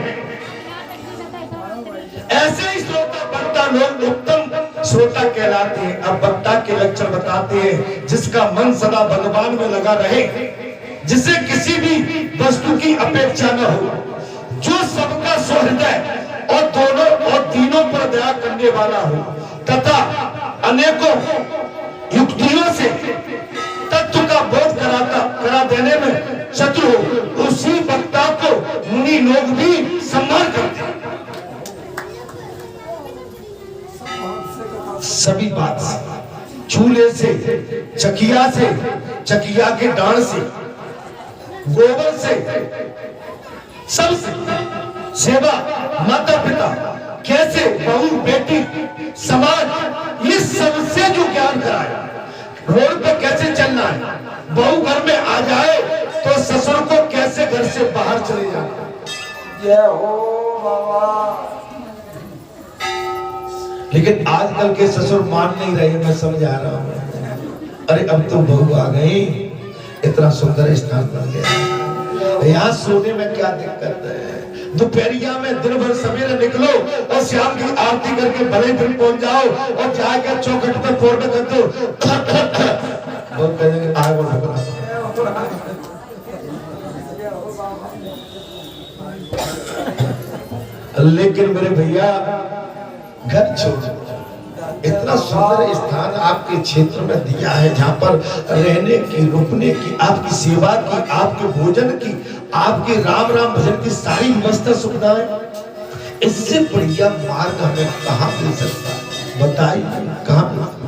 ऐसे ही श्रोता वक्ता लोग उत्तम श्रोता कहलाते हैं। अब वक्ता के लक्षण बताते हैं, जिसका मन सदा भगवान में लगा रहे, जिसे किसी भी वस्तु की अपेक्षा न हो, जो सबका सहृदय और दोनों और तीनों पर दया करने वाला हो, तथा अनेकों युक्तियों से तत्व का बोध करा देने में चतुर हो, उसी वक्ता को मुनि लोग भी सम्मान करते हैं। सभी बात चूल्हे से, चकिया से, चकिया के डांड से, गोबर से, सबसे सेवा, माता पिता कैसे, बहू बेटी, समाज, ये सबसे जो ज्ञान कराया, रोड पे कैसे चलना है, बहू घर में आ जाए तो ससुर को कैसे घर से बाहर चले जाना। जय हो बाबा। लेकिन आजकल के ससुर मान नहीं रहे, मैं समझ आ रहा हूँ। अरे अब तो बहू आ गई, इतना सुंदर स्थान बन गया, यहाँ सोने में क्या दिक्कत है। दोपहरिया में दिन भर सवेरे निकलो और शाम की आरती करके भले फिर पहुंच जाओ और जाकर चौखट पर फोटो कर दो, वो कहेंगे आग और ठुकरा। लेकिन मेरे भैया घर छोड़, इतना सुंदर स्थान आपके क्षेत्र में दिया है, जहाँ पर रहने की, रुकने की, आपकी सेवा की, आपके भोजन की, आपके राम राम भजन की सारी मस्त सुविधाएं, इससे बढ़िया मार्ग हमें कहाँ मिल सकता है बताइए, कहाँ मिल सकता?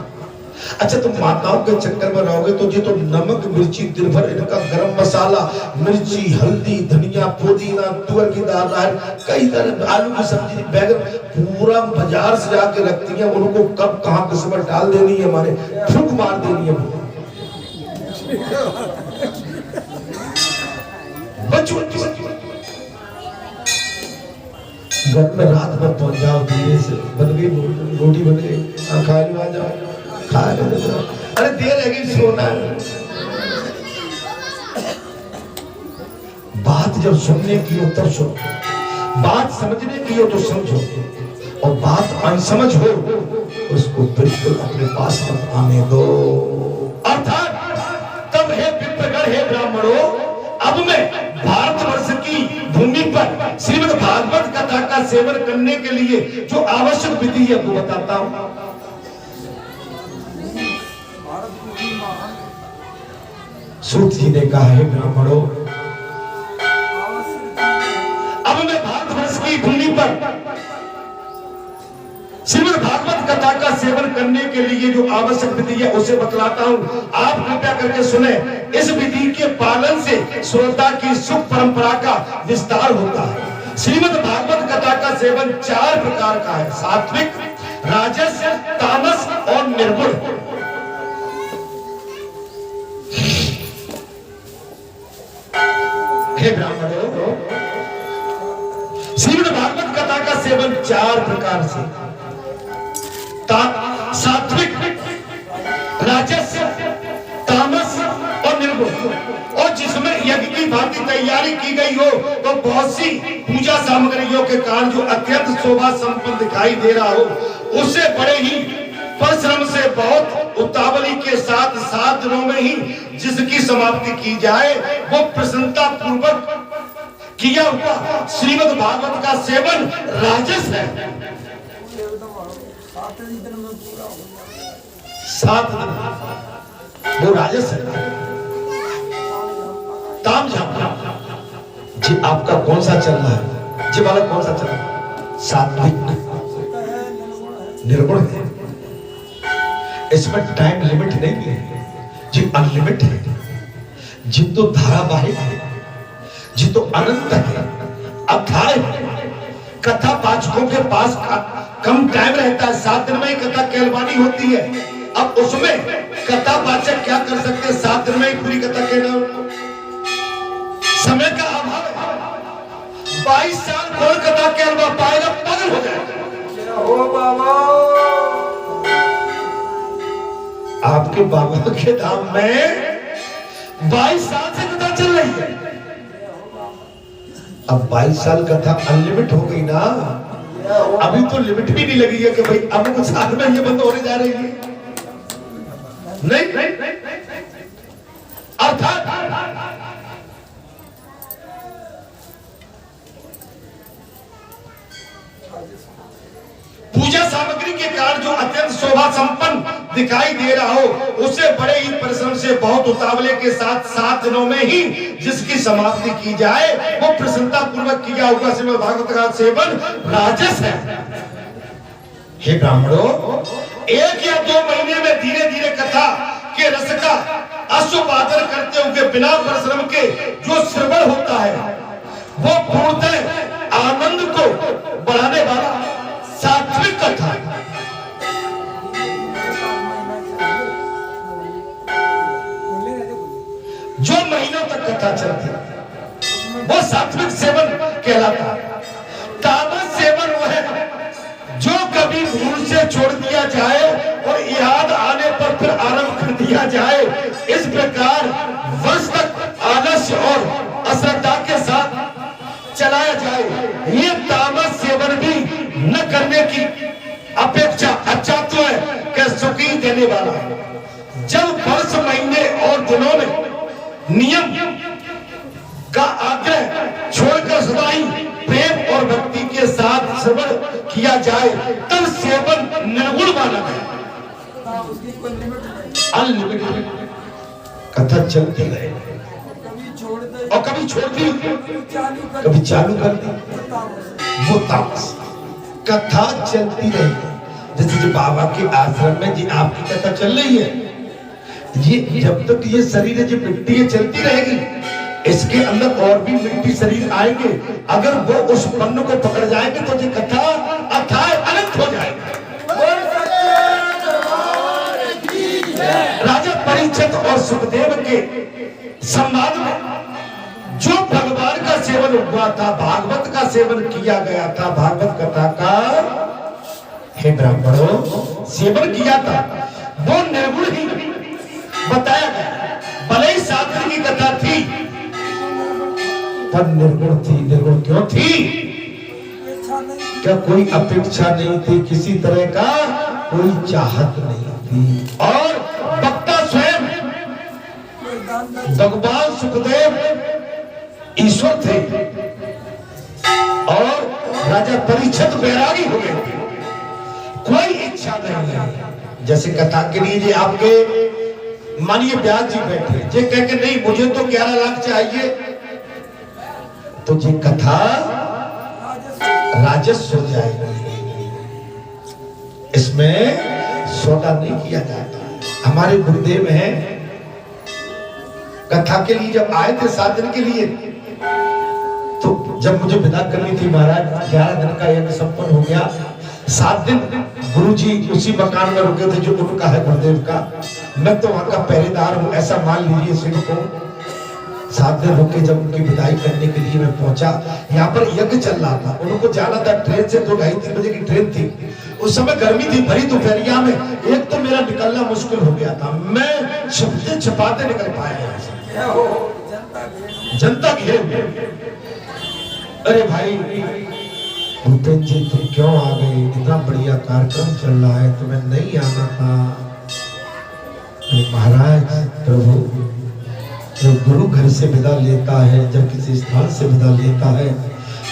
अच्छा, तुम माताओं के चक्कर में रहोगे तो ये तो नमक मिर्ची दिन भर, इनका गरम मसाला, मिर्ची, हल्दी, धनिया, पुदीना, तुअर की दाल, कई तरह, आलू की सब्जी, बैगन, पूरा बाजार से जाके रखती है। उनको कब कहाँ किस में डाल देनी है, हमारे फूंक मार देनी है। घर में रात में पहुंच जाओ, धीरे से बन गई रोटी, बन गई, खा लो, आ जाओ, खा लो। अरे देर है कि सोना है। बात जब सुनने की हो तब सुनो, बात समझने की हो तो समझो, और बात अनसमझ हो उसको बिल्कुल अपने पास मत आने दो। अर्थात तब हे विप्रगण, हे ब्राह्मणों, अब मैं भारतवर्ष की भूमि पर श्रीमद् भागवत कथा का सेवन करने के लिए जो आवश्यक विधि है वो बताता हूं। सूत जी ने कहा, है ब्राह्मणों, अब मैं भारतवर्ष की भूमि पर श्रीमद् भागवत कथा का सेवन करने के लिए जो आवश्यक विधि है उसे बतलाता हूं, आप कृपया करके सुने। इस विधि के पालन से श्रोता की सुख परंपरा का विस्तार होता है। श्रीमद् भागवत कथा का सेवन 4 प्रकार का है: सात्विक, राजस, तामस और निर्गुण। हे ब्राह्मणों, श्रीमद् भागवत कथा का सेवन 4 प्रकार से: सात्विक, राजस, तामस और निर्गुण, और जिसमें यज्ञ की भांति तैयारी की गई हो तो बहुत सी पूजा सामग्रियों के कारण जो अत्यंत शोभा संपन्न दिखाई दे रहा हो, उससे बड़े ही परिश्रम से बहुत उतावली के साथ 7 दिनों में ही जिसकी समाप्ति की जाए वो प्रसन्नता पूर्वक किया हुआ श्रीमद् भागवत का सेवन राजस है। 7 दिन वो राजस है। ताम झाम जी आपका कौन सा चल रहा है? जी वाला कौन सा चल रहा है? सात्विक निर्गुण है। इसमें टाइम लिमिट नहीं है जी, अनलिमिट है जी, तो धारावाहिक है जी, तो अनंत है, अथाह है। कथा पाचकों के पास कम टाइम रहता है, 7 दिन में ही कथा कहलवानी होती है। अब उसमें कथा पाचक क्या कर सकते हैं? 7 दिन में ही पूरी कथा कहना उनको समय का अभाव है। 22 साल कौन कथा कहलवा पाएगा? पागल हो जाएगा। हो बाबा आपके बाबा के धाम में 22 साल से कथा चल रही है। अब 22 साल कथा अनलिमिट हो गई ना, अभी तो लिमिट भी नहीं लगी है कि भाई अब कुछ साल में ये बंद होने जा रही है। नहीं, अर्थात पूजा सामग्री के कारण जो अत्यंत शोभा संपन्न दिखाई दे रहा हो, उससे बड़े ही परिश्रम से बहुत उतावले के साथ 7 दिनों में ही जिसकी समाप्ति की जाए वो प्रसन्नता पूर्वक किया हुआ श्रीमद् भागवत का सेवन राजस है। हे ब्राह्मणों, 1 या 2 महीने में धीरे धीरे कथा के रस का आस्वादन करते हुए बिना परिश्रम के जो श्रवण होता है वो पूर्णतः आनंद को बढ़ाने वाला सात्विक कथा। जो महीनों तक कथा चलती वो सात्विक सेवन कहलाता है। तामस सेवन वो है जो कभी भूल से छोड़ दिया जाए और याद आने पर फिर आरंभ कर दिया जाए। इस प्रकार वर्ष तक आलस्य और अश्रद्धा के साथ चलाया जाए। ये तामस सेवन भी न करने की अपेक्षा अच्छा तो है कि सुखी देने वाला है। जब वर्ष, महीने और दिनों में नियम का आग्रह छोड़कर सदा ही प्रेम और भक्ति के साथ श्रवण किया जाए तब सेवन निर्गुण माना है। अनलिमिटेड कथा चलती रहे और कभी छोड़ दी, कभी चालू कर दी, वो तामस। कथा चलती रही, जैसे जो बाबा के आश्रम में जी आपकी कथा चल रही है, ये जब तक ये शरीर है जो मिट्टी है चलती रहेगी, इसके अंदर और भी मिट्टी शरीर आएंगे। अगर वो उस पन्न को पकड़ जाएंगे तो ये कथा अथाह अनंत हो जाएगी। राजा परीक्षित और सुखदेव के संवाद में जो भगवान का सेवन हुआ था, भागवत का सेवन किया गया था, भागवत कथा का हे ब्राह्मणों सेवन किया था, वो निर्गुण ही बताया गया। भले ही 7 दिन की कथा थी पर निर्गुण थी। निर्गुण क्यों थी? क्या कोई अपेक्षा नहीं थी, किसी तरह का कोई चाहत नहीं थी। और वक्ता स्वयं भगवान सुखदेव ईश्वर थे और राजा परीक्षित बैरागी हो गए। कोई इच्छा नहीं है। जैसे कथा के लिए जी आपके मानिए व्यास जी बैठे, जे कह के नहीं मुझे तो 11 लाख चाहिए, तो ये कथा राजस्व हो जाएगी। इसमें सौदा नहीं किया जाता। हमारे गुरुदेव हैं, कथा के लिए जब आए थे 7 दिन के लिए, तो जब मुझे विदा करनी थी महाराज, 11 दिन का यज्ञ संपन्न हो गया। 7 दिन गुरुजी उसी मकान में रुके थे जो उनका है गुरुदेव का। मैं तो वहां का पहरेदार हूं, ऐसा मान लीजिए सिंह को। 7 दिन रुके, जब उनकी विदाई करने के लिए मैं पहुंचा, यहाँ पर यज्ञ चल रहा था, उनको जाना था ट्रेन से, 2-2:30-3 बजे की ट्रेन थी। उस समय गर्मी थी, भरी दोपहरिया में, एक तो मेरा निकलना मुश्किल हो गया था, मैं छपते छपाते निकल पाया यहाँ से। जनता घेर में। अरे भाई भूपेन जी तुम क्यों आ गए, इतना बढ़िया कार्यक्रम चल रहा है, तुम्हें नहीं आना था। महाराज प्रभु, जो गुरु घर से विदा लेता है, जब किसी स्थान से विदा लेता है,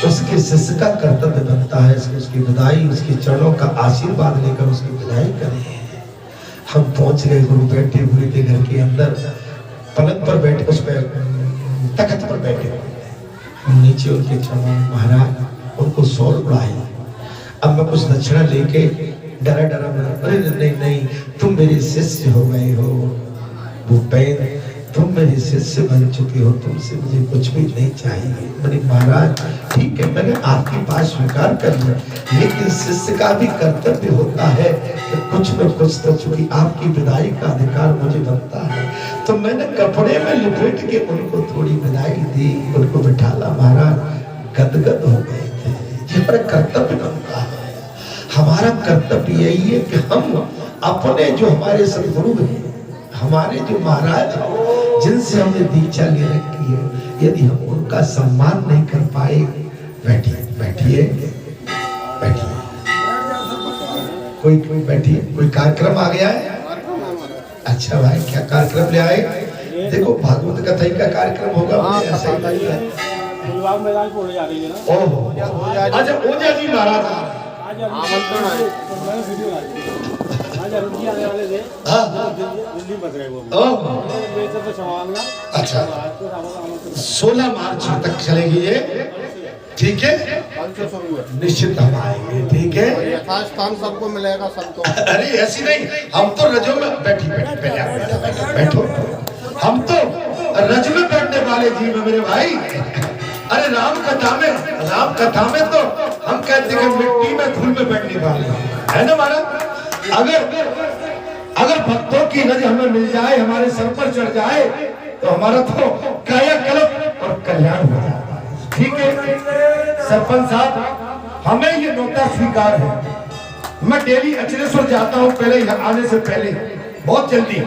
उसके शिष्य का कर्तव्य बनता है उसकी विदाई, उसके चरणों का आशीर्वाद लेकर उसकी विदाई करें। हम पहुंच गए, गुरु बैठे हुए थे घर के अंदर, पलंग पर बैठे, उस पर तख्त पर बैठे, नीचे उनके चरणों, महाराज उनको सौल उड़ाए। अब मैं कुछ दक्षिणा लेके डरा डरा मैं, अरे नहीं नहीं, तुम मेरे शिष्य हो गए हो भूपेन, तुम मेरे शिष्य बन चुके हो, तुमसे मुझे कुछ भी नहीं चाहिए। मैंने महाराज ठीक है, मैंने आपकी बात स्वीकार कर लिया, लेकिन शिष्य का भी कर्तव्य होता है कि कुछ न कुछ तो, चूंकि आपकी विदाई का अधिकार मुझे बनता है, तो मैंने कपड़े में लिपेट के उनको थोड़ी विदाई दी, उनको बिठाला। महाराज गदगद हो गए थे। ये हमारा कर्तव्य बनता है, हमारा कर्तव्य यही है कि हम अपने जो हमारे सदगुरु हैं, हमारे जो महाराज हैं, जिनसे हमने दीक्षा ले रखी है, यदि हम उनका सम्मान नहीं कर पाए, बैठिए बैठिए बैठिए, कोई बैठिए, कोई कार्यक्रम आ गया है। अच्छा भाई, क्या कार्यक्रम ले आए? देखो भागवत कथा का कार्यक्रम होगा, मुझे ऐसा ही लग रहा है। ओहो, अच्छा ओझा जी महाराज अच्छा 16 मार्च तक चलेगी ये, ठीक है, निश्चित हम आएंगे, ठीक है, यथास्थान सबको मिलेगा, सबको। अरे ऐसी नहीं, हम तो रजो में बैठी पहले आप बैठो, हम तो रज में बैठने वाले जीव मेरे भाई। अरे राम कथा में तो हम कहते हैं मिट्टी में धूल में बैठने वाले है ना महाराज। अगर भक्तों की रज हमें मिल जाए, हमारे सर पर चढ़ जाए, तो हमारा तो कायाकल्प और कल्याण हो जाता है, ठीक है। सरपंच साहब, हमें ये न्योता स्वीकार है। मैं डेली अचलेश्वर जाता हूँ, पहले यहाँ आने से पहले बहुत जल्दी,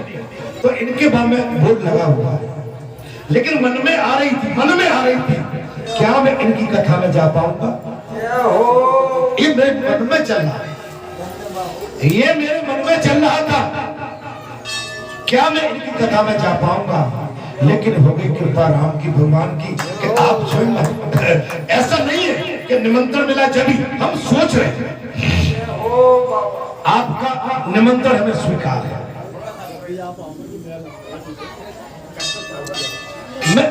तो इनके बाद में बोर्ड लगा हुआ है, लेकिन मन में आ रही थी क्या मैं इनकी कथा में जा पाऊंगा? ये मेरे मन में चल रहा है, ये मेरे मन में चल रहा था, क्या मैं इनकी कथा में जा पाऊंगा? लेकिन हो गई कृपा राम की, भगवान की, कि आप स्वयं ऐसा नहीं है कि निमंत्रण मिला जब हम सोच रहे हैं, आपका निमंत्रण हमें स्वीकार है।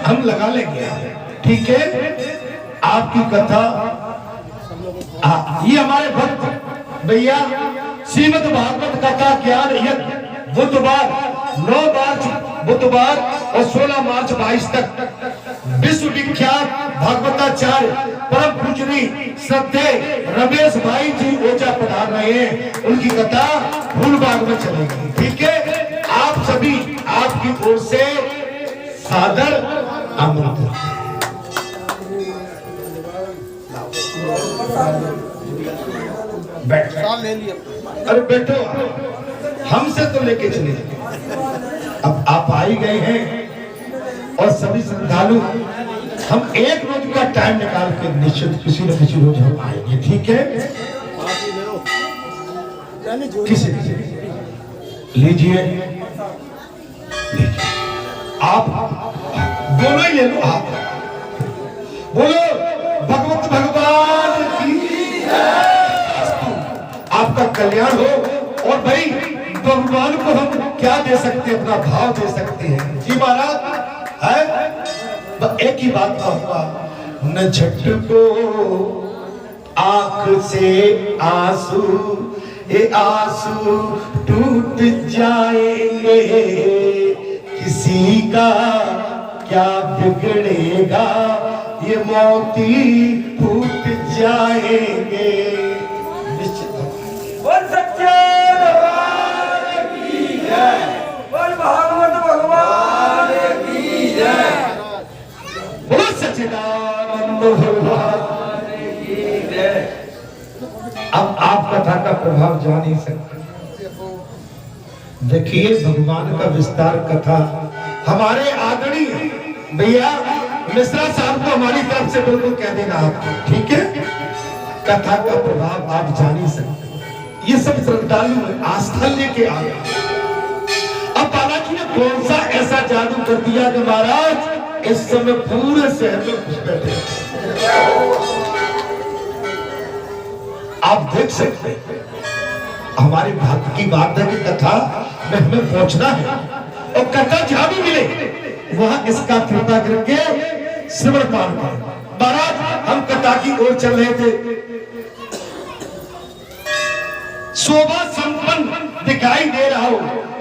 हम लगा लेंगे, ठीक है। आपकी कथा, ये हमारे भक्त भैया श्रीमद् भागवत कथा ज्ञान यज्ञ बुधवार 9 मार्च बुधवार और 16 मार्च 22 तक विश्व विख्यात भागवताचार्य परम पूजनीय श्रद्धे रमेश भाई जी ओझा पधार रहे हैं, उनकी कथा फूलबाग में चलेगी, ठीक है। आप सभी, आपकी ओर से सादर आमंत्रित। अरे बैठो, हमसे तो लेके चले, अब आप आ ही गए हैं, और सभी श्रद्धालु हम एक रोज का टाइम निकाल के निश्चित किसी न किसी रोज हम आएंगे, ठीक है। किसी लीजिए, आप दोनों ही ले लो, आप बोलो भगवत भगवान की आपका कल्याण हो। और भाई भगवान को हम क्या दे सकते हैं, अपना भाव दे सकते हैं जी महाराज है। एक ही बात कहूंगा, न झटको आंख से आंसू, ये आंसू टूट जाएंगे, किसी का क्या बिगड़ेगा, ये मोती फूट जाएंगे। बोल सच्चे भगवान की जय, बोल भागवत भगवान की जय, बोल सच्चिदानंद भगवान की जय। अब आप कथा का प्रभाव जा नहीं सकते। देखिए भगवान का विस्तार कथा हमारे आदरणीय भैया मिश्रा साहब को हमारी तरफ से बिल्कुल कह देना आप, ठीक है? कथा का प्रभाव आप जान ही सकते। ये सब श्रद्धालु आस्था लेके आ गए। अब बालाजी ने कौन सा ऐसा जादू कर दिया कि महाराज इस समय पूरे शहर में घुस बैठे। आप देख सकते हैं हमारे भाग्य की बात है कि कथा में हमें पहुंचना है और कथा जहां भी मिले वहां इसका कृपा करके श्रवण पान करें। महाराज हम कथा की ओर चल रहे थे, शोभा संपन्न दिखाई दे रहा हो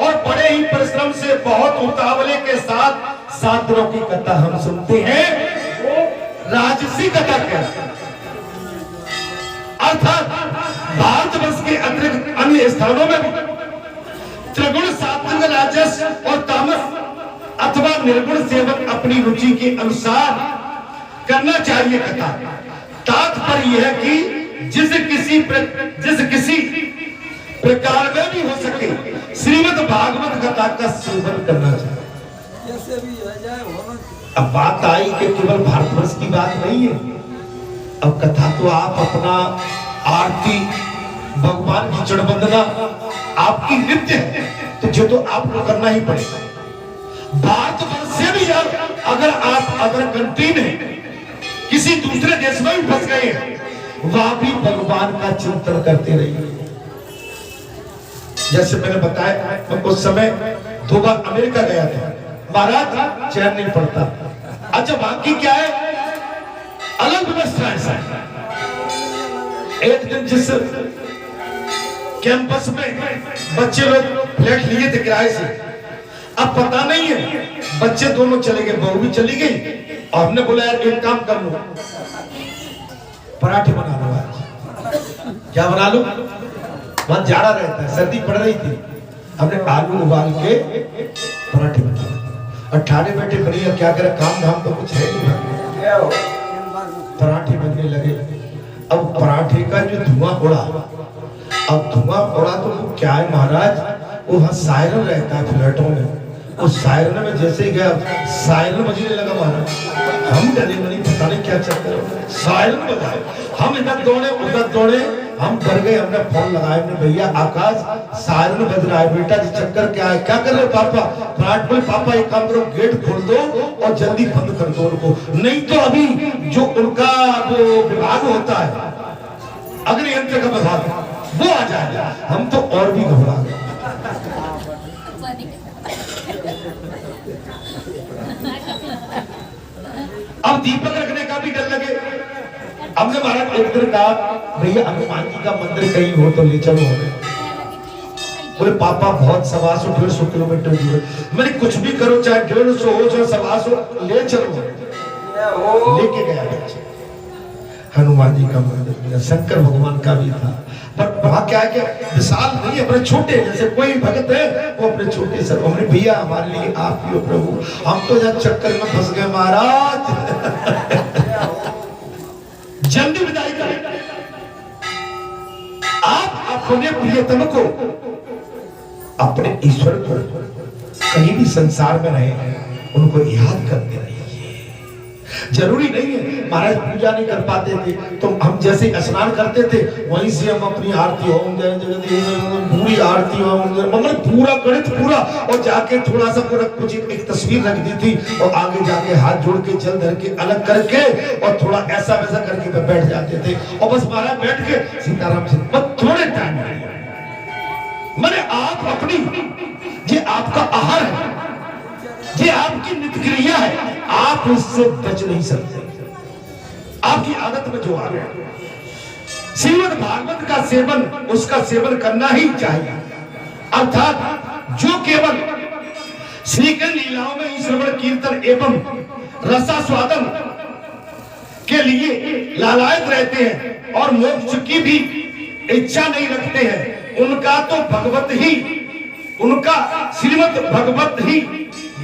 और बड़े ही परिश्रम से बहुत उतावले के साथ 7 दिनों की कथा हम सुनते हैं। राजसी कथा कहते हैं, अर्थात भारतवर्ष के अतिरिक्त अन्य स्थानों में त्रिगुण सात्विक राजस और तामस अथवा निर्गुण सेवन अपनी रुचि के अनुसार करना चाहिए। कथा तात्पर्य यह है कि जिस किसी प्रकार में भी हो सके श्रीमद् भागवत कथा का सेवन करना चाहिए। अब बात आई कि केवल भारतवर्ष की बात नहीं है। अब कथा तो आप अपना आरती भगवान की चरण वंदना आपकी नित्य है, तो जो तो आपको करना ही पड़ेगा। भारतवर्ष से भी अगर आप अदर कंट्री में किसी दूसरे देश में भी फंस गए हैं वहां भी भगवान का चिंतन करते रहिए। जैसे मैंने बताया मैं उस समय 2 बार अमेरिका गया था, महाराज चैन नहीं पड़ता। अच्छा बाकी क्या है, अलग व्यवस्था है। एक दिन जिस कैंपस में बच्चे लोग फ्लैट लिए थे किराए से, अब पता नहीं है बच्चे दोनों चले गए, बहू भी चली गई और हमने बोला यार एक काम कर लो, पराठे बना लो। आज क्या बना लो, वहां जाड़ा रहता है, सर्दी पड़ रही थी, हमने आलू उबाल के पराठे बना और ठाणे बैठे बढ़िया क्या करे, काम धाम तो कुछ है नहीं, पराठे बनने लगे। अब पराठे का जो धुआं उड़ा, अब धुआं उड़ा तो वो क्या है महाराज, वो वहां सायरन रहता है फ्लैटों में, उस सायरन में जैसे ही गया सायरन बजने लगा महाराज, हम डरे नहीं, पता नहीं क्या चक्कर है, सायरन बजाए, हम इधर दौड़े उधर दौड़े, हम डर गए। हमने फोन लगाया, भैया आकाश सायरन बज रहा है, बेटा जी चक्कर क्या है, क्या कर रहे हो पापा? पराठ बोले पापा एक काम करो, गेट खोल दो और जल्दी बंद कर दो उनको, नहीं तो अभी जो उनका वो विभाग होता है अग्नियंत्र का विभाग वो आ जाएगा। हम तो और भी घबरा गए। अब दीपक रखने का भी डर लगे। हमने महाराज एक दिन कहा भैया हनुमान जी का मंदिर कहीं हो तो ले चलो हमें। बोले पापा बहुत 125 किलोमीटर दूर, मैंने कुछ भी करो चाहे 150 हो चाहे 125 ले चलो। लेके गया बच्चे, हनुमान जी का मंदिर, शंकर भगवान का भी था, पर वहां क्या है कि विशाल नहीं, अपने छोटे जैसे कोई भगत है वो अपने छोटे सर, हमने भैया हमारे लिए आप ही हो प्रभु, हम तो जब चक्कर में फंस गए महाराज। जल्दी विदाई करें। आप अपने प्रियतम को, अपने ईश्वर को कहीं भी संसार में रहे उनको याद करते रहिए। जरूरी नहीं है महाराज पूजा नहीं कर पाते थे तो हम जैसे स्नान करते थे वहीं से हम अपनी आरती ओम जय जगदीश पूरी आरती ओम मतलब पूरा गणित पूरा, और जाके थोड़ा सा कुछ एक तस्वीर रख दी थी और आगे जाके हाथ जोड़ के जल धर के अलग करके और थोड़ा ऐसा वैसा करके बैठ जाते थे और बस महाराज बैठ के सीताराम से थोड़े टाइम मैंने आप अपनी ये आपका आहार है, ये आपकी नित्यक्रिया है, आप इससे बच नहीं सकते। आपकी आदत में जो आ गया श्रीमद् भागवत का सेवन, उसका सेवन करना ही चाहिए। अर्थात जो केवल श्रीकृष्ण लीलाओं में ही श्रवण कीर्तन एवं रसास्वादन के लिए लालायित रहते हैं और मोक्ष की भी इच्छा नहीं रखते हैं, उनका तो भगवत ही, उनका श्रीमद् भगवत ही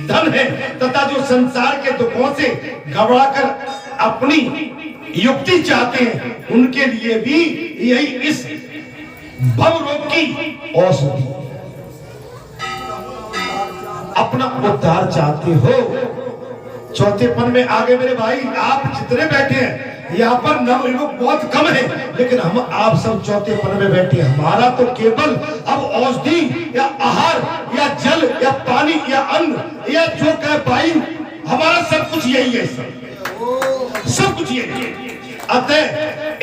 धन है, तथा जो संसार के दुखों से घबराकर अपनी युक्ति चाहते हैं उनके लिए भी यही इस भव रोग की औषधि। अपना उद्धार चाहते हो, चौथेपन में आगे मेरे भाई आप जितने बैठे हैं यहाँ पर लोग बहुत कम है, लेकिन हम आप सब चौथेपन में बैठे हैं। हमारा तो केवल अब औषधि या आहार या जल या पानी या अन्न या जो कहे वायु, हमारा सब कुछ यही है, सब कुछ यही है। अतः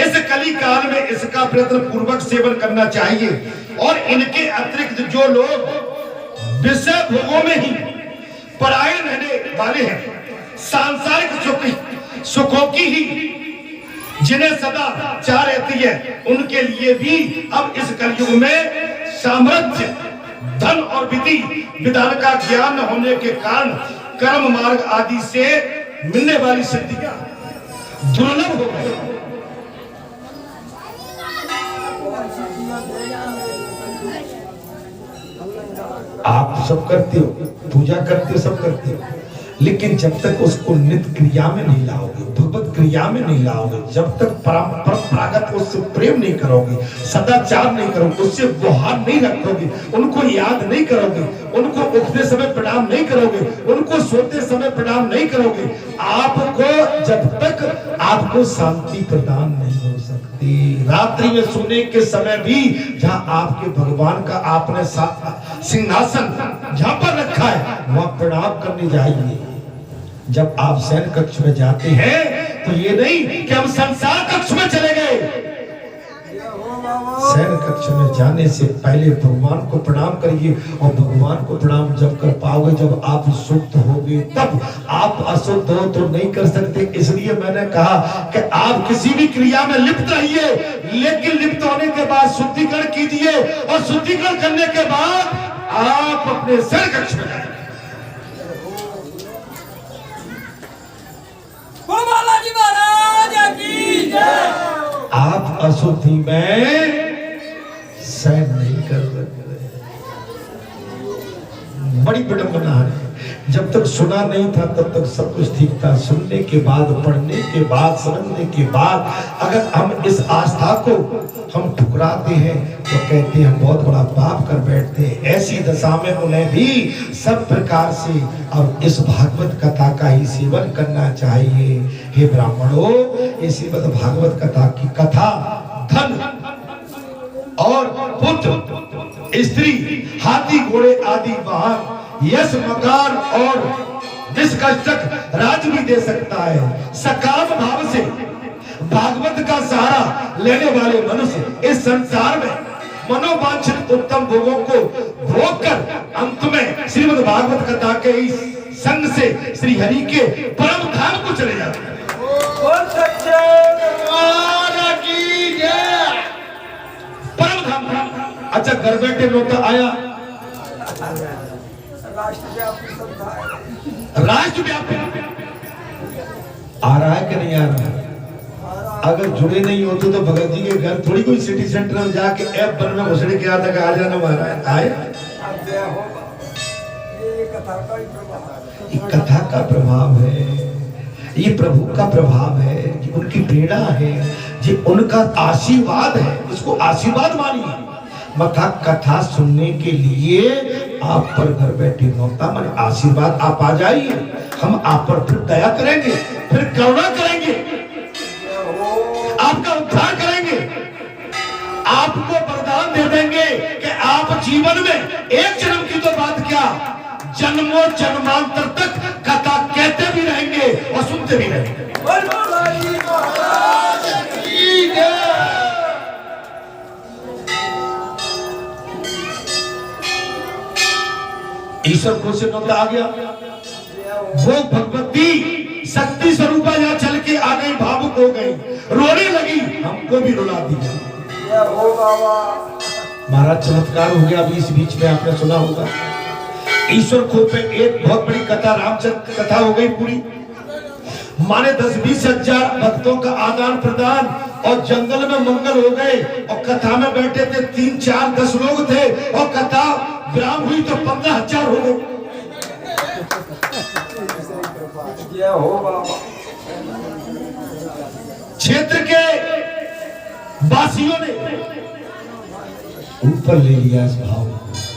इस कली काल में इसका प्रयत्न पूर्वक सेवन करना चाहिए। और इनके अतिरिक्त जो लोग विषय भोगों में ही परायण रहने वाले हैं, सांसारिक सुखों की ही जिन्हें सदा चाह रहती है, उनके लिए भी अब इस कलयुग में सामर्थ्य, धन और विधि विधान का ज्ञान न होने के कारण कर्म मार्ग आदि से मिलने वाली सिद्धियां दुर्लभ हो गई। आप सब करते हो, पूजा करते हो, सब करते हो, लेकिन जब तक उसको नित्य क्रिया में नहीं लाओगे, भगवत क्रिया में नहीं लाओगे, जब तक परंपरागत उससे प्रेम नहीं करोगे, सदाचार नहीं करोगे, उससे गुहार नहीं रखोगे, उनको याद नहीं करोगे, उनको उठते समय प्रणाम नहीं करोगे, उनको सोते समय प्रणाम नहीं करोगे, आपको जब तक आपको शांति प्रदान नहीं हो सकती। रात्रि में सोने के समय भी जहाँ आपके भगवान का आपने सिंहासन जहाँ पर रखा है वहाँ प्रणाम करने जाइए। जब आप शयन कक्ष में जाते हैं तो ये नहीं कि हम संसार कक्ष में चले गए। शयन कक्ष में जाने से पहले भगवान को प्रणाम करिए, और भगवान को प्रणाम जब कर पाओगे जब आप शुद्ध होगे, तब आप अशुद्ध हो तो नहीं कर सकते। इसलिए मैंने कहा कि आप किसी भी क्रिया में लिप्त रहिए, लेकिन लिप्त होने के बाद शुद्धिकरण कीजिए, और शुद्धिकरण करने के बाद आप अपने शयन कक्ष में जाइए। बालाजी महाराज की जय। आप अशुद्धि में सहन नहीं कर सकते। बड़ी विडंबना है। जब तक सुना नहीं था तब तक सब कुछ ठीक था, सुनने के बाद, पढ़ने के बाद, समझने के बाद अगर हम इस आस्था को हम ठुकराते हैं तो कहते हैं हम बहुत बड़ा पाप कर बैठते हैं। ऐसी दशा में उन्हें भी सब प्रकार से अब इस भागवत कथा का ही सेवन करना चाहिए। हे ब्राह्मणों, ये श्रीमद् भागवत कथा की कथा धन और पुत्र, स्त्री, हाथी, घोड़े आदि वाहन, यश, मकान और निष्कष्टक राज भी दे सकता है। सकाम भाव से भागवत का सहारा लेने वाले मनुष्य इस संसार में मनोवांछित उत्तम भोगों को भोग कर अंत में श्रीमद् भागवत कथा के इस संग से श्री हरि के परम धाम को चले जाते हैं। परम धाम। अच्छा, घर बैठे नौता आया, राष्ट्रव्यापी आ रहा है कि नहीं आ रहा है? अगर जुड़े नहीं होते तो भगत जी के घर थोड़ी कोई सिटी सेंटर में जाके ऐप बन में घुसने के आता आ जाना महाराज आए। ये कथा का प्रभाव है, ये प्रभु का प्रभाव है, ये उनकी प्रेरणा है, ये उनका आशीर्वाद है। इसको आशीर्वाद मानिए। मथा कथा सुनने के लिए आप पर घर बैठे नौता मन आशीर्वाद आप आ जाइए। हम आप पर फिर दया करेंगे, फिर करुणा करेंगे, आपका उद्धार करेंगे, आपको वरदान दे देंगे कि आप जीवन में एक जन्म की तो बात क्या, जन्मों जन्मांतर तक कथा कहते भी रहेंगे और सुनते भी रहेंगे। ईश्वर को से नौता आ गया। वो भगवती शक्ति स्वरूपा यहाँ चल के आ गई, भावुक हो गई, रोने लगी, हमको भी रुला दिया। महाराज चमत्कार हो गया। अभी इस बीच में आपने सुना होगा ईश्वर को पे एक बहुत बड़ी कथा, रामचंद्र कथा हो गई पूरी। माने 10-20 हजार भक्तों का आदान प्रदान और जंगल में मंगल हो गए, और कथा में बैठे थे 3-4-10 लोग थे, और कथा विराम हुई तो 15,000 हो गए। क्षेत्र के वासियों ने ऊपर ले लिया इस भाव को।